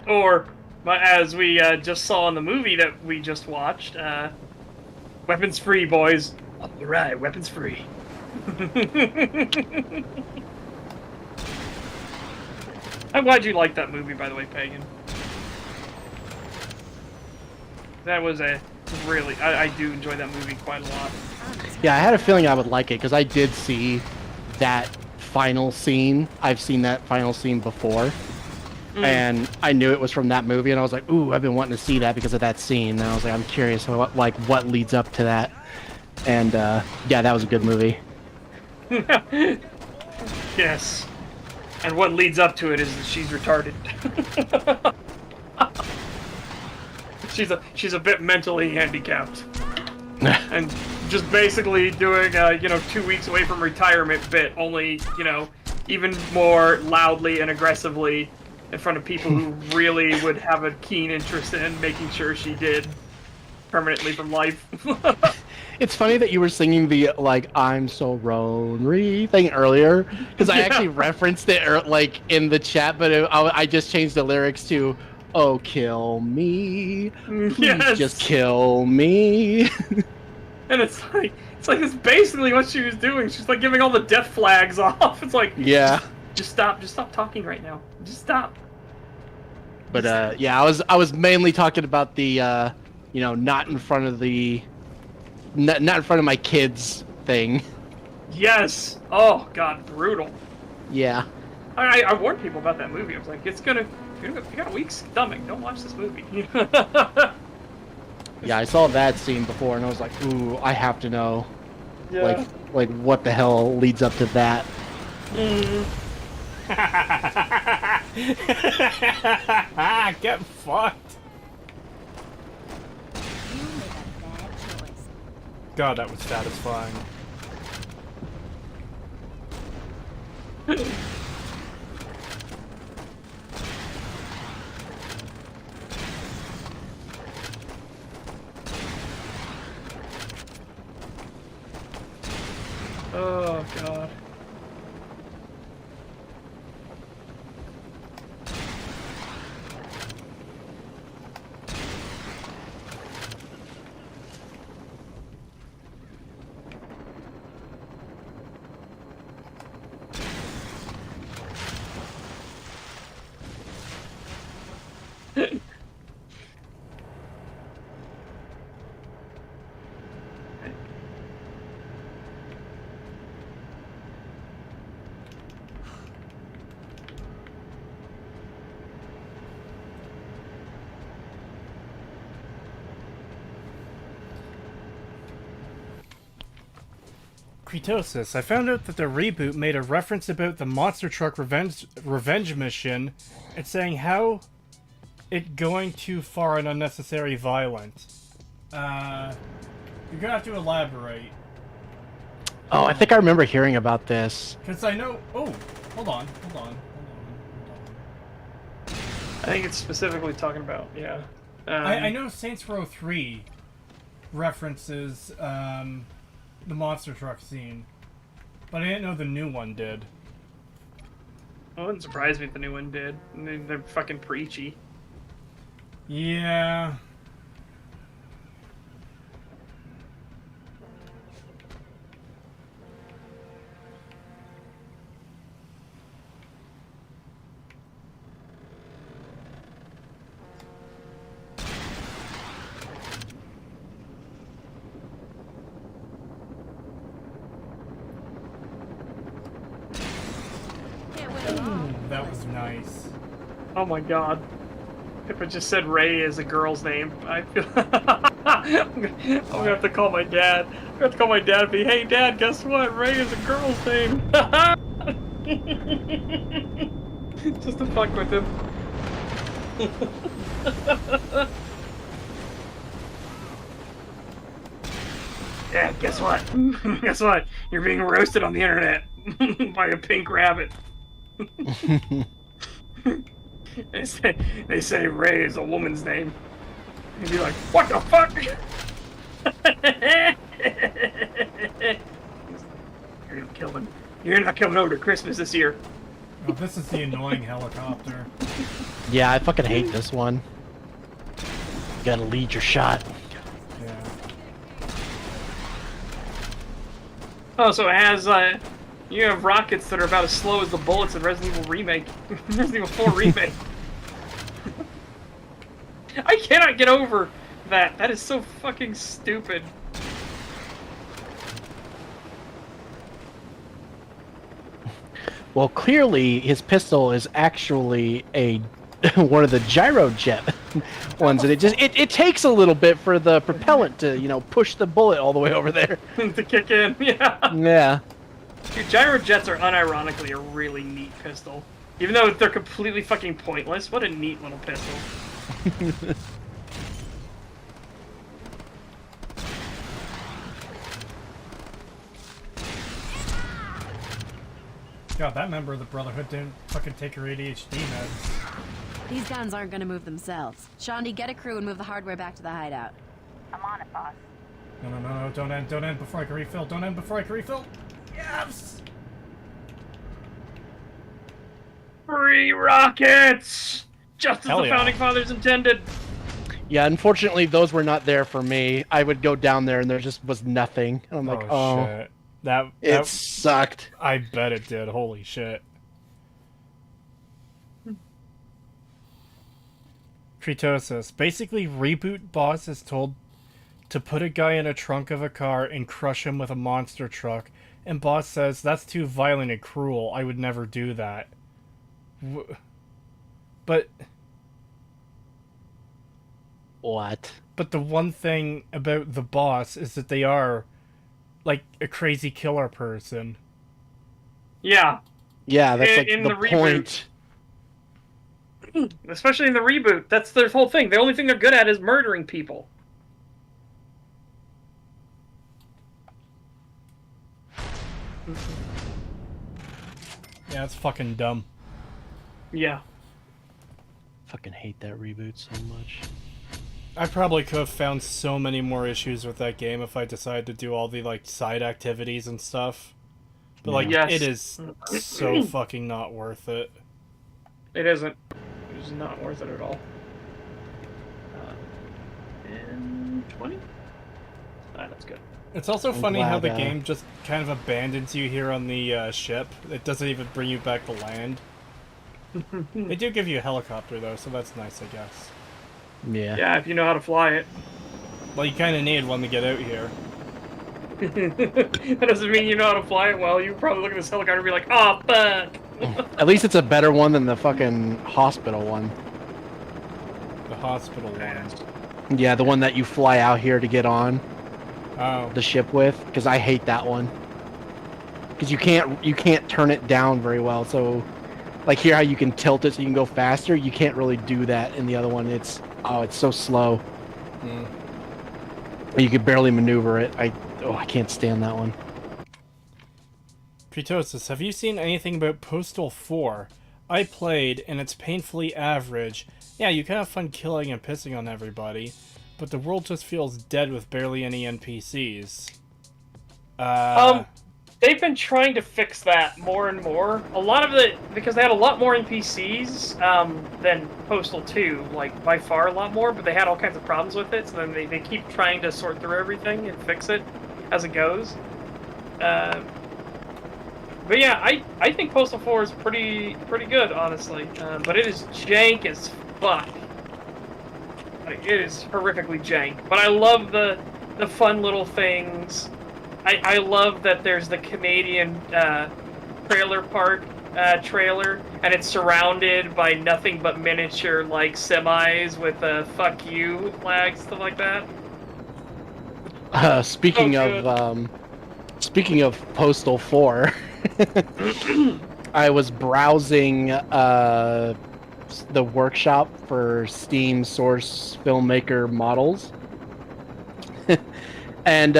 Or, as we just saw in the movie that we just watched, weapons free, boys. Alright, weapons free. I'm glad you liked that movie, by the way, Pagan. That was a really... I do enjoy that movie quite a lot. Yeah, I had a feeling I would like it because I did see that final scene. I've seen that final scene before. And I knew it was from that movie, and I was like, ooh, I've been wanting to see that because of that scene. And I was like, I'm curious what leads up to that. And yeah, that was a good movie. Yes. And what leads up to it is that she's retarded. she's a bit mentally handicapped. And just basically doing 2 weeks away from retirement bit, only, even more loudly and aggressively in front of people who really would have a keen interest in making sure she did permanently from life. It's funny that you were singing the, I'm so lonely thing earlier, because I actually referenced it, in the chat, but I just changed the lyrics to, oh, kill me, please just kill me. And it's basically what she was doing. She's, giving all the death flags off. It's like, yeah. Just stop talking right now. Just stop. But, yeah, I was mainly talking about the, not in front of the... Not in front of my kids thing. Yes. Oh God, brutal. Yeah. I warned people about that movie. I was like, you got a weak stomach. Don't watch this movie. Yeah, I saw that scene before, and I was like, ooh, I have to know. Yeah. Like what the hell leads up to that? Get fucked. God, that was satisfying. Oh God. Creetosis, I found out that the reboot made a reference about the monster truck revenge mission and saying how it going too far and unnecessary violent. You're gonna have to elaborate. Oh, I think I remember hearing about this. Because I know... Oh, hold on. I think it's specifically talking about, yeah. I know Saints Row 3 references the monster truck scene, but I didn't know the new one did. It wouldn't surprise me if the new one did. They're fucking preachy. Yeah. That was nice. Oh my god. If it just said Ray as a girl's name, I feel I'm gonna have to call my dad. I'm gonna have to call my dad and be, hey dad, guess what? Ray is a girl's name. Just to fuck with him. Yeah, guess what? Guess what? You're being roasted on the internet by a pink rabbit. They say Ray is a woman's name. You'd be like, what the fuck? You're not coming over to Christmas this year. Oh, this is the annoying helicopter. Yeah, I fucking hate this one. You gotta lead your shot. Yeah. Oh, so it has, you have rockets that are about as slow as the bullets in Resident Evil Remake. Resident Evil 4 Remake. I cannot get over that. That is so fucking stupid. Well, clearly his pistol is actually a one of the gyrojet ones, and it takes a little bit for the propellant to, you know, push the bullet all the way over there. To kick in, yeah. Yeah. Dude, gyrojets are unironically a really neat pistol. Even though they're completely fucking pointless, what a neat little pistol. God, that member of the Brotherhood didn't fucking take her ADHD meds. These guns aren't gonna move themselves. Shondi, get a crew and move the hardware back to the hideout. I'm on it, boss. No, don't end before I can refill. Don't end before I can refill. Yes! Free rockets! Just as Hell the yeah. Founding Fathers intended. Yeah, unfortunately, those were not there for me. I would go down there and there just was nothing. And I'm like, oh, shit. That sucked. I bet it did. Holy shit. Creetosis. Basically, Reboot Boss is told to put a guy in a trunk of a car and crush him with a monster truck. And Boss says, that's too violent and cruel. I would never do that. But... What? But the one thing about the Boss is that they are, like, a crazy killer person. Yeah. Yeah, that's like in the point. Especially in the reboot. That's their whole thing. The only thing they're good at is murdering people. Yeah, it's fucking dumb. Yeah. Fucking hate that reboot so much. I probably could have found so many more issues with that game if I decided to do all the, like, side activities and stuff. But, like, Yes. it is so fucking not worth it. It isn't. It's not worth it at all. And 20? That's good. It's also I'm funny how the glad, game just kind of abandons you here on the ship. It doesn't even bring you back to land. They do give you a helicopter, though, so that's nice, I guess. Yeah. Yeah, if you know how to fly it. Well, you kind of need one to get out here. That doesn't mean you know how to fly it well. You probably look at this helicopter and be like, oh, fuck! At least it's a better one than the fucking hospital one. The hospital one. Yeah, the one that you fly out here to get on Oh. the ship with, because I hate that one. Because you can't turn it down very well. So, like here, how you can tilt it so you can go faster. You can't really do that in the other one. It's so slow. You could barely maneuver it. I can't stand that one. Creetosis, have you seen anything about Postal 4? I played, and it's painfully average. Yeah, you can have fun killing and pissing on everybody, but the world just feels dead with barely any NPCs. They've been trying to fix that more and more. A lot of the because they had a lot more NPCs than Postal 2, like by far a lot more, but they had all kinds of problems with it. So then they keep trying to sort through everything and fix it as it goes. But yeah, I think Postal 4 is pretty good, honestly. But it is jank as fuck. Like, it is horrifically jank. But I love the fun little things. I love that there's the Canadian trailer park trailer, and it's surrounded by nothing but miniature like semis with "fuck you" flags, stuff like that. Speaking of Postal 4, I was browsing the workshop for Steam Source Filmmaker models. And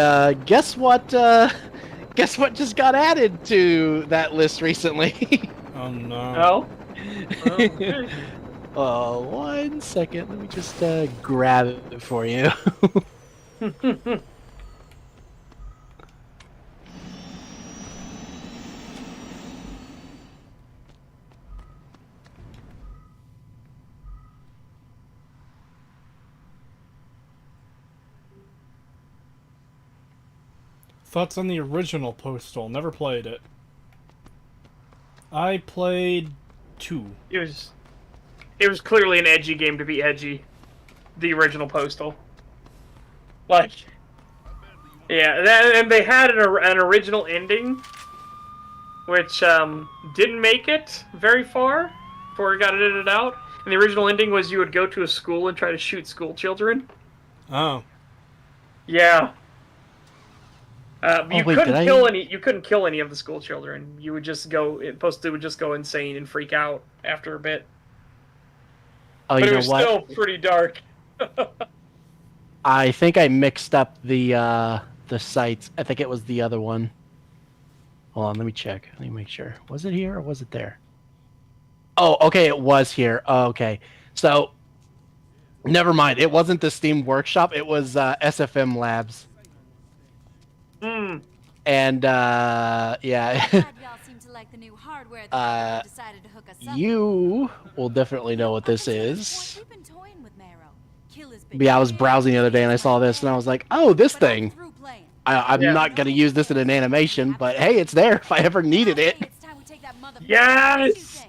guess what? Guess what just got added to that list recently? Oh no! Oh, 1 second. Let me just grab it for you. Thoughts on the original Postal? Never played it. I played 2. It was clearly an edgy game to be edgy. The original Postal. Like, yeah, and they had an original ending, which didn't make it very far before it got edited out. And the original ending was you would go to a school and try to shoot school children. Oh. Yeah. You couldn't kill any of the school children. You would just go. Postal would just go insane and freak out after a bit. Oh, but you it know was what? still pretty dark. I think I mixed up the sites. I think it was the other one. Hold on, let me check. Let me make sure. Was it here or was it there? Oh, okay, it was here. Oh, okay. So, never mind. It wasn't the Steam Workshop. It was SFM Labs. And yeah. You will definitely know what this is. But yeah, I was browsing the other day and I saw this and I was like, oh, this thing. I'm not going to use this in an animation, but hey, it's there if I ever needed it. Yes!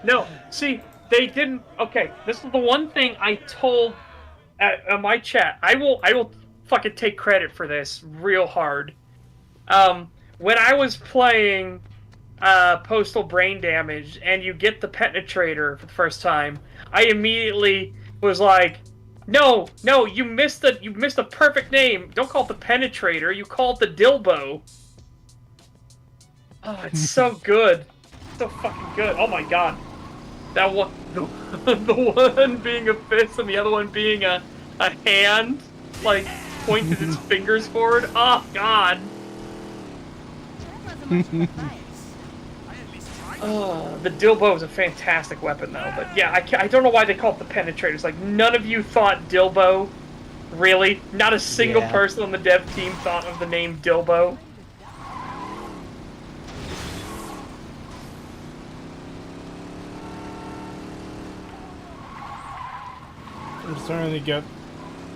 No, see, they didn't. Okay, this is the one thing I told my chat. I will fucking take credit for this real hard. When I was playing Postal Brain Damage and you get the Penetrator for the first time, I immediately was like, no, you missed the perfect name. Don't call it the Penetrator, you call it the Dilbo. Oh, it's so good. So fucking good. Oh my god. That one, the one being a fist and the other one being a hand, like, pointed its fingers forward. Oh god. The Dilbo is a fantastic weapon, though. But yeah, I don't know why they call it the Penetrator. It's like, none of you thought Dilbo? Really? Not a single person on the dev team thought of the name Dilbo? I'm starting to get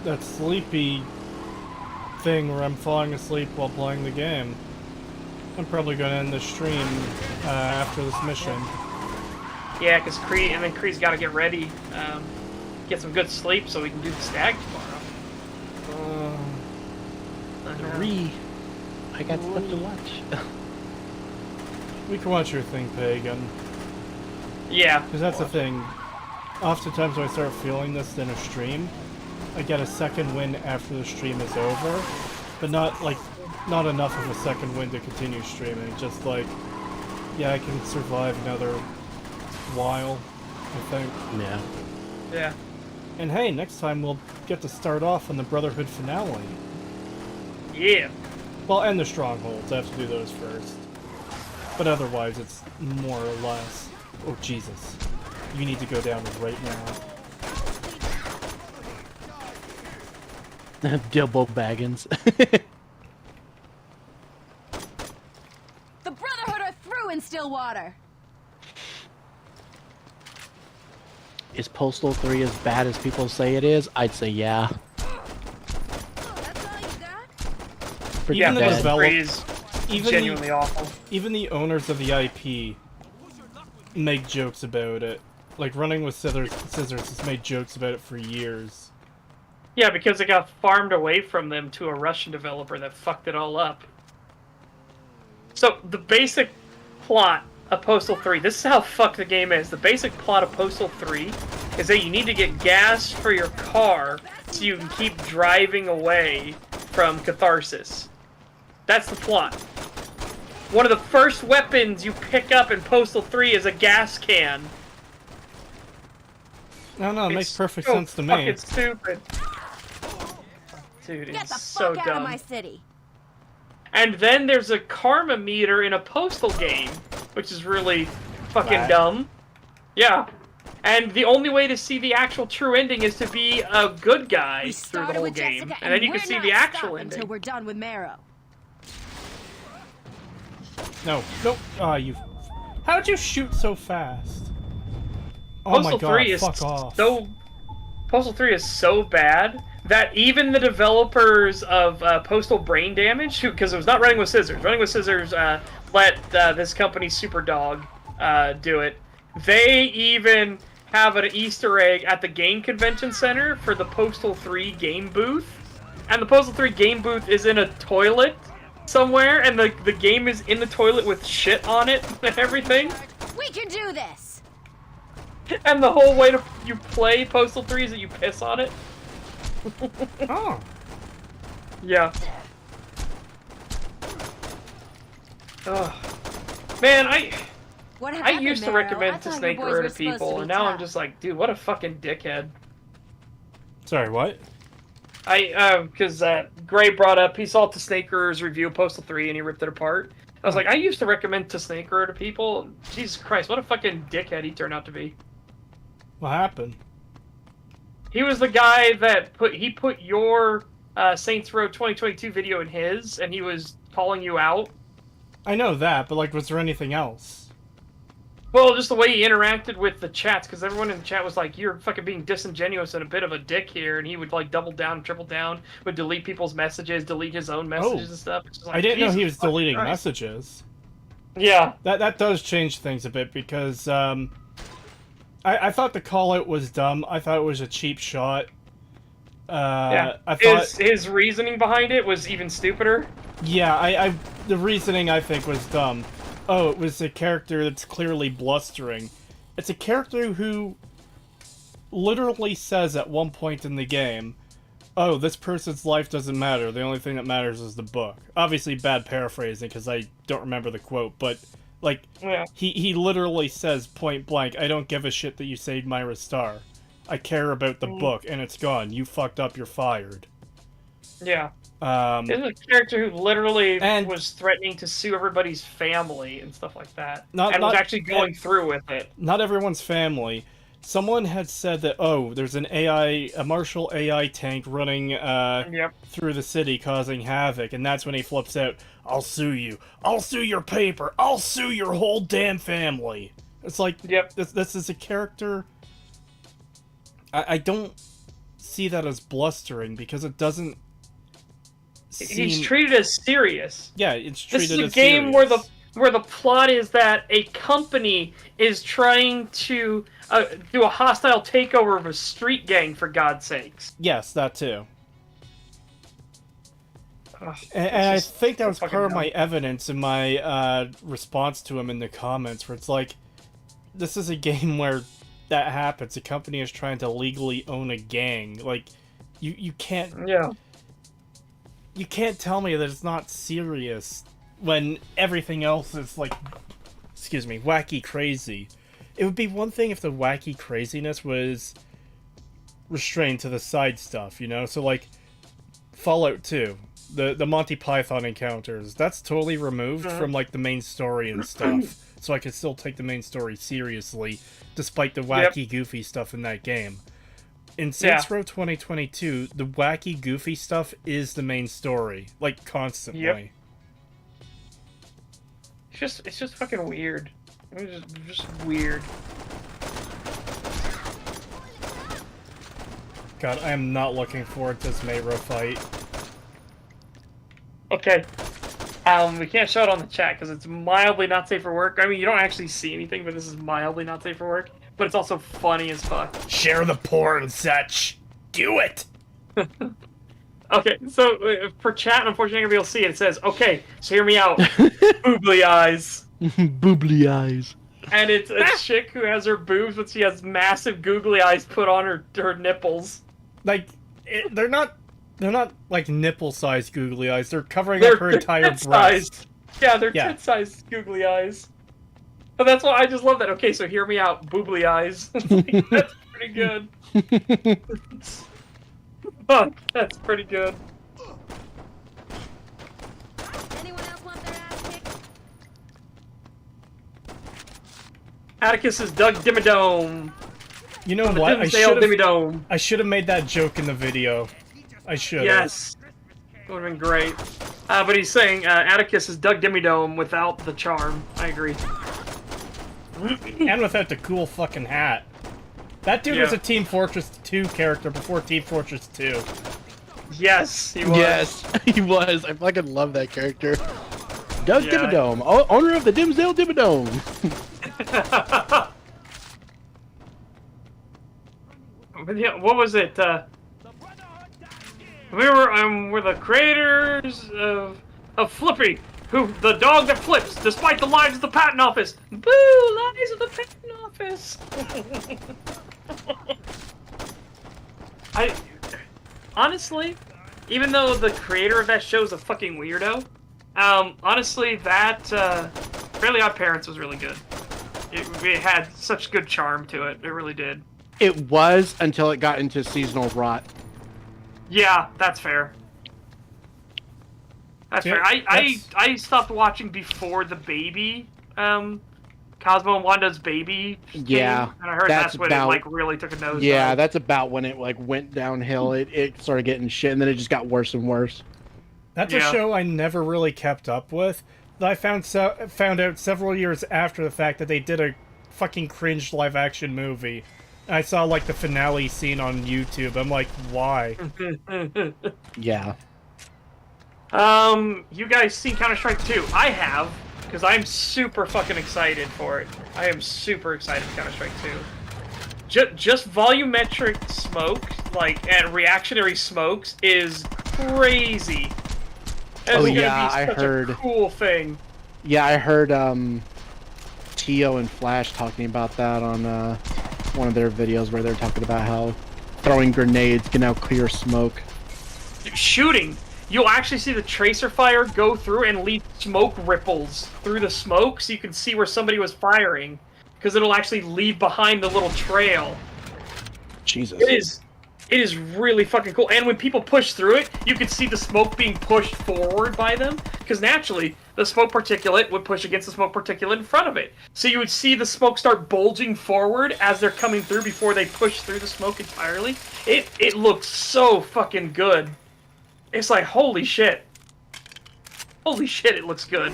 that sleepy thing where I'm falling asleep while playing the game. I'm probably going to end the stream after this mission. Yeah, because Cree's got to get ready, get some good sleep so we can do the stag tomorrow. I got stuff to watch. We can watch your thing, Pagan. Yeah. Because that's the thing. Oftentimes when I start feeling this in a stream, I get a second win after the stream is over, but not not enough of a second win to continue streaming. Just like, yeah, I can survive another while, I think. Yeah. Yeah. And hey, next time we'll get to start off on the Brotherhood finale. Yeah. Well, and the Strongholds. I have to do those first. But otherwise, it's more or less... Oh, Jesus. You need to go down right now. Dilbo Baggins. ruin Stillwater. Is Postal 3 as bad as people say it is? I'd say yeah. That's all you got? Pretty Even the bad. Developers is even genuinely awful. Even the owners of the IP make jokes about it. Like, Running with Scissors has made jokes about it for years. Yeah, because it got farmed away from them to a Russian developer that fucked it all up. So, the basic plot of Postal 3, this is how fucked the game is. The basic plot of Postal 3 is that you need to get gas for your car so you can keep driving away from Catharsis. That's the plot. One of the first weapons you pick up in Postal 3 is a gas can. No, it makes perfect sense to me. It's stupid. Dude, Get it's the so fuck dumb. out of my city. And then there's a karma meter in a Postal game, which is really fucking What? dumb. Yeah. And the only way to see the actual true ending is to be a good guy We through the started whole with game. Jessica, And then you can we're see not the actual stopping ending. until we're done with Marrow. No. You... How'd you shoot so fast? Oh Postal my god, 3 is fuck off. Postal 3 is so bad that even the developers of Postal Brain Damage, because it was not Running with Scissors. Running with Scissors let this company Superdog do it. They even have an Easter egg at the Game Convention Center for the Postal 3 game booth. And the Postal 3 game booth is in a toilet somewhere, and the game is in the toilet with shit on it and everything. We can do this! And the whole way you play Postal 3 is that you piss on it. Oh. Yeah. Ugh. Man, I used to recommend to Snake Road to people, and now I'm just like, dude, what a fucking dickhead. Sorry, what? Because Gray brought up, he saw to Snaker's review of Postal 3 and he ripped it apart. I was like, I used to recommend to Snaker to people. Jesus Christ, what a fucking dickhead he turned out to be. What happened? He was the guy that put your Saints Row 2022 video in his, and he was calling you out. I know that, but like, was there anything else? Well, just the way he interacted with the chats, because everyone in the chat was like, you're fucking being disingenuous and a bit of a dick here, and he would like double down, triple down, would delete people's messages, delete his own messages and stuff. Like, I didn't know he was Jesus deleting Christ. messages. Yeah. That does change things a bit, because I thought the call out was dumb. I thought it was a cheap shot. Yeah. I thought His reasoning behind it was even stupider. Yeah, the reasoning I think was dumb. Oh, it was a character that's clearly blustering. It's a character who literally says at one point in the game, oh, this person's life doesn't matter. The only thing that matters is the book. Obviously bad paraphrasing because I don't remember the quote, but like, yeah. he literally says point blank, I don't give a shit that you saved Myra's star. I care about the book and it's gone. You fucked up, you're fired. Yeah. This is a character who literally was threatening to sue everybody's family and stuff like that. And was actually going through with it. Not everyone's family. Someone had said that, oh, there's a Marshall AI tank running through the city causing havoc, and that's when he flips out, I'll sue you. I'll sue your paper. I'll sue your whole damn family. It's like, this is a character... I don't see that as blustering, because it doesn't He's treated as serious. Yeah, it's treated as serious. This is a game where the plot is that a company is trying to do a hostile takeover of a street gang, for God's sakes. Yes, that too. And I think that was part of my evidence in my response to him in the comments, where it's like, this is a game where that happens. A company is trying to legally own a gang. Like, you can't... Yeah. You can't tell me that it's not serious when everything else is, like, excuse me, wacky crazy. It would be one thing if the wacky craziness was restrained to the side stuff, you know? So, like, Fallout 2, the Monty Python encounters, that's totally removed from, like, the main story and stuff. So I could still take the main story seriously, despite the wacky, goofy stuff in that game. In Saints Row 2022, the wacky, goofy stuff is the main story, like, constantly. It's just fucking weird. It's just weird. God, I am not looking forward to this Mayro fight. Okay. We can't show it on the chat because it's mildly not safe for work. I mean, you don't actually see anything, but this is mildly not safe for work. But it's also funny as fuck. Share the porn, such. Do it! Okay, so for chat, unfortunately, you're gonna be able to see it. It says, okay, so hear me out. Boobly eyes. Boobly eyes. And it's a chick who has her boobs, but she has massive googly eyes put on her nipples. Like, they're not like nipple-sized googly eyes. They're covering up her entire breast. Yeah, they're tit-sized googly eyes. But that's why I just love that. Okay, so hear me out. Boobly eyes. Like, that's pretty good. Oh, that's pretty good. Anyone else want their ass kicked? Atticus is Doug Dimmadome. You know what? I should have made that joke in the video. I should. Yes. That would have been great. But he's saying Atticus is Doug Dimmadome without the charm. I agree. And without the cool fucking hat. That dude was a Team Fortress 2 character before Team Fortress 2. Yes, he was. Yes, he was. I fucking love that character. Doug Dimmadome, owner of the Dimsdale Dimmadome. What was it? We're the creators of Flippy, who the dog that flips, despite the lies of the patent office. Boo! Lies of the patent office. Honestly, even though the creator of that show is a fucking weirdo, honestly, that Fairly Odd Parents was really good. It had such good charm to it. It really did. It was until it got into seasonal rot. Yeah, that's fair. That's fair. I stopped watching before the baby, Cosmo and Wanda's baby. Yeah, and I heard that's when it like really took a nose. Yeah, that's about when it like went downhill. It started getting shit, and then it just got worse and worse. That's a show I never really kept up with. I found out several years after the fact that they did a fucking cringe live-action movie. And I saw like the finale scene on YouTube. I'm like, why? Yeah. You guys seen Counter-Strike 2? I have, because I'm super fucking excited for it. I am super excited for Counter-Strike 2. Just volumetric smoke, like, and reactionary smokes is crazy. Oh yeah, I heard. A cool thing. Yeah, I heard Tio and Flash talking about that on one of their videos where they're talking about how throwing grenades can now clear smoke. Shooting. You'll actually see the tracer fire go through and leave smoke ripples through the smoke, so you can see where somebody was firing, because it'll actually leave behind the little trail. Jesus. It is really fucking cool. And when people push through it, you can see the smoke being pushed forward by them, because naturally, the smoke particulate would push against the smoke particulate in front of it. So you would see the smoke start bulging forward as they're coming through before they push through the smoke entirely. It looks so fucking good. It's like, holy shit. Holy shit, it looks good.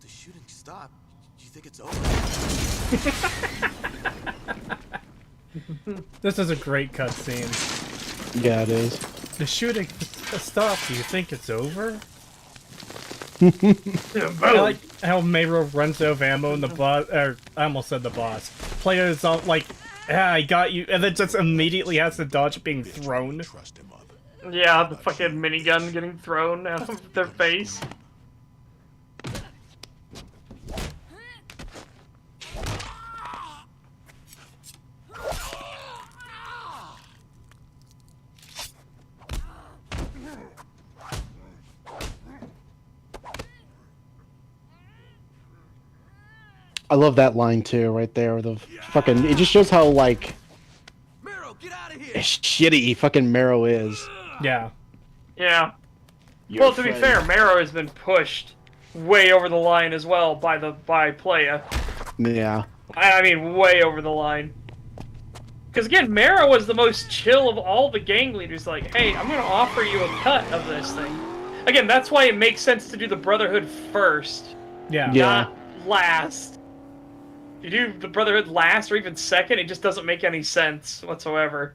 The shooting stopped. Do you think it's over? This is a great cutscene. Yeah, it is. The shooting stopped. Do you think it's over? I like how Mayro runs out of ammo and the boss, or I almost said the boss. Players all like, yeah, I got you, and then just immediately has to dodge being thrown. Yeah, the fucking minigun getting thrown out of their face. I love that line too, right there. The fucking, it just shows how like shitty fucking Marrow is. Yeah. Yeah. Well, to be fair, Marrow has been pushed way over the line as well by Playa. Yeah. I mean, way over the line. Because again, Mara was the most chill of all the gang leaders. Like, hey, I'm going to offer you a cut of this thing. Again, that's why it makes sense to do the Brotherhood first. Yeah. Not last. If you do the Brotherhood last or even second, it just doesn't make any sense whatsoever.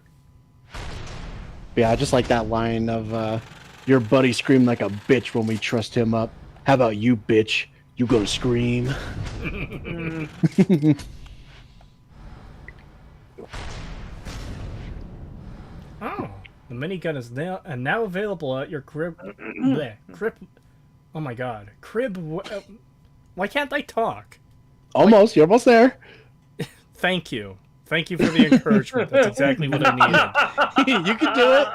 Yeah, I just like that line of, your buddy screamed like a bitch when we trussed him up. How about you, bitch? You gonna scream? Oh, the minigun is now available at your crib. Bleh, crib. Oh my god, crib. Why can't I talk? Almost, you're almost there. Thank you for the encouragement. That's exactly what I needed. You can do it.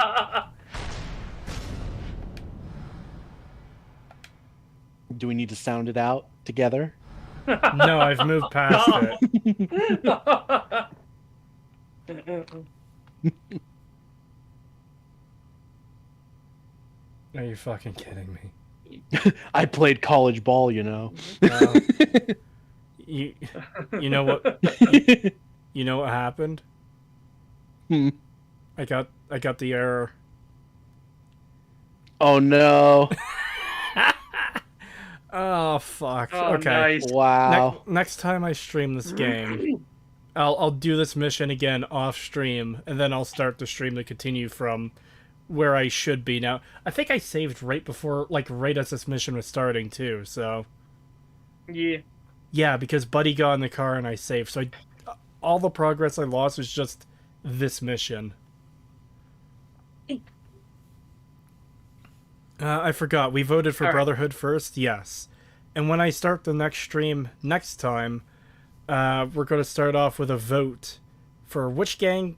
Do we need to sound it out together? No, I've moved past it. Are you fucking kidding me? I played college ball, you know. You know what? You know what happened? I got the error. Oh no. Oh fuck. Oh, okay. nice. Wow. Next time I stream this game, I'll do this mission again off stream, and then I'll start the stream to continue from where I should be now. I think I saved right before, like, right as this mission was starting too. So. Yeah. Yeah, because Buddy got in the car and I saved. So all the progress I lost was just this mission. I forgot. We voted for Brotherhood first? Yes. And when I start the next stream next time, we're going to start off with a vote for which gang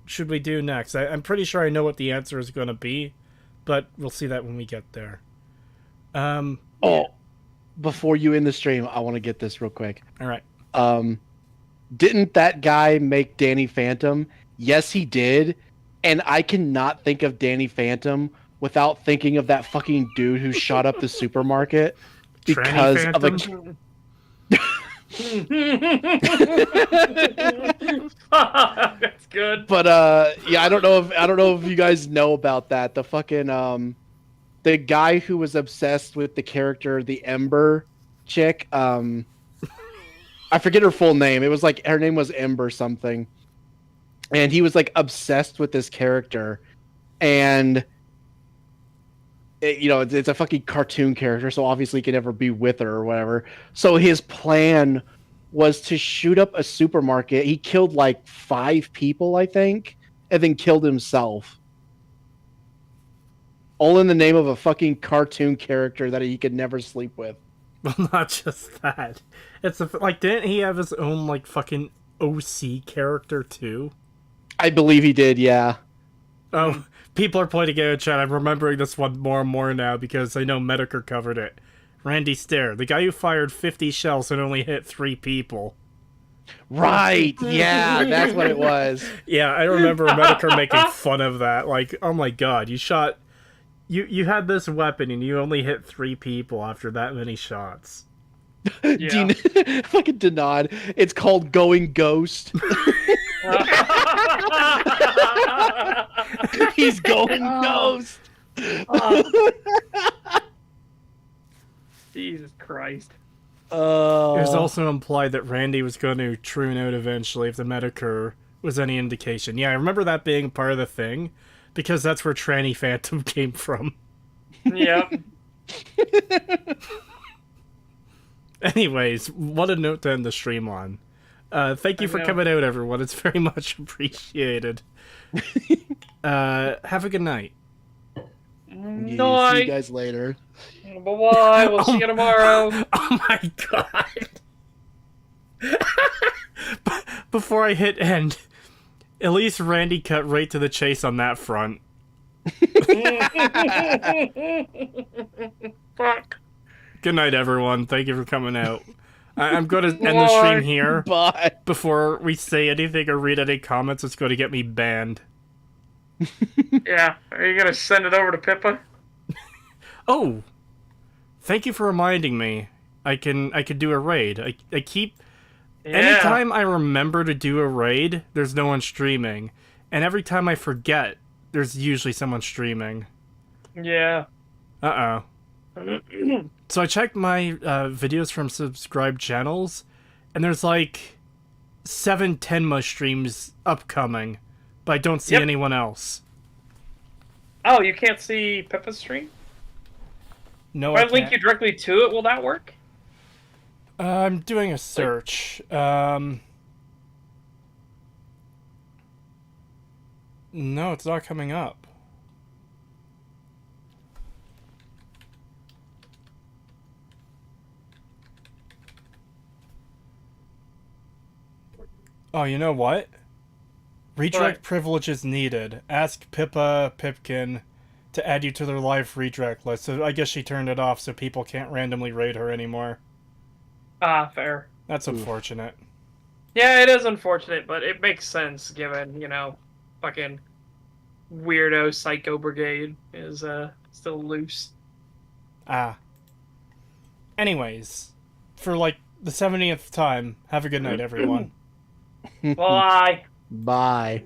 should we do next. I'm pretty sure I know what the answer is going to be, but we'll see that when we get there. Before you end the stream, I want to get this real quick. All right. Didn't that guy make Danny Phantom? Yes, he did. And I cannot think of Danny Phantom without thinking of that fucking dude who shot up the supermarket because of a... That's good. But yeah, I don't know if you guys know about that. The fucking the guy who was obsessed with the character, the Ember chick. I forget her full name. It was like her name was Ember something, and he was like obsessed with this character, and it's a fucking cartoon character, so obviously he can never be with her or whatever. So his plan was to shoot up a supermarket. He killed like 5 people, I think, and then killed himself. All in the name of a fucking cartoon character that he could never sleep with. Well, not just that. It's like, didn't he have his own like fucking OC character too? I believe he did, yeah. Oh, people are pointing out in chat. I'm remembering this one more and more now because I know Medicare covered it. Randy Stair, the guy who fired 50 shells and only hit 3 people. Right, yeah, that's what it was. Yeah, I remember Medicare making fun of that. Like, oh my god, you shot... You had this weapon and you only hit 3 people after that many shots. Yeah. Fucking Denard. It's called Going Ghost. He's going ghost. Jesus Christ. It was also implied that Randy was going to tune out eventually if the Medicare was any indication. Yeah, I remember that being part of the thing, because that's where Tranny Phantom came from. Yep. Anyways, what a note to end the stream on. Thank you for coming out, everyone. It's very much appreciated. Have a good night. Night. See you guys later. Bye-bye. We'll see you tomorrow. Oh my god. Before I hit end, at least Randy cut right to the chase on that front. Fuck. Good night, everyone. Thank you for coming out. I'm going to end the stream here. Bye. Before we say anything or read any comments, it's going to get me banned. Yeah. Are you going to send it over to Pippa? Oh. Thank you for reminding me. I could do a raid. I keep... Yeah. Anytime I remember to do a raid, there's no one streaming. And every time I forget, there's usually someone streaming. Yeah. Uh-oh. So I checked my videos from subscribed channels, and there's like 7 Tenma streams upcoming, but I don't see anyone else. Oh, you can't see Pippa's stream? No, if I I link can't. you directly to it, will that work? I'm doing a search. No, it's not coming up. Oh, you know what? Redirect privileges needed. Ask Pippa Pipkin to add you to their live redirect list. So I guess she turned it off so people can't randomly raid her anymore. Ah, fair. That's unfortunate. Yeah, it is unfortunate, but it makes sense given, you know, fucking weirdo Psycho Brigade is still loose. Ah. Anyways, for like the 70th time, have a good night, everyone. Bye. Bye.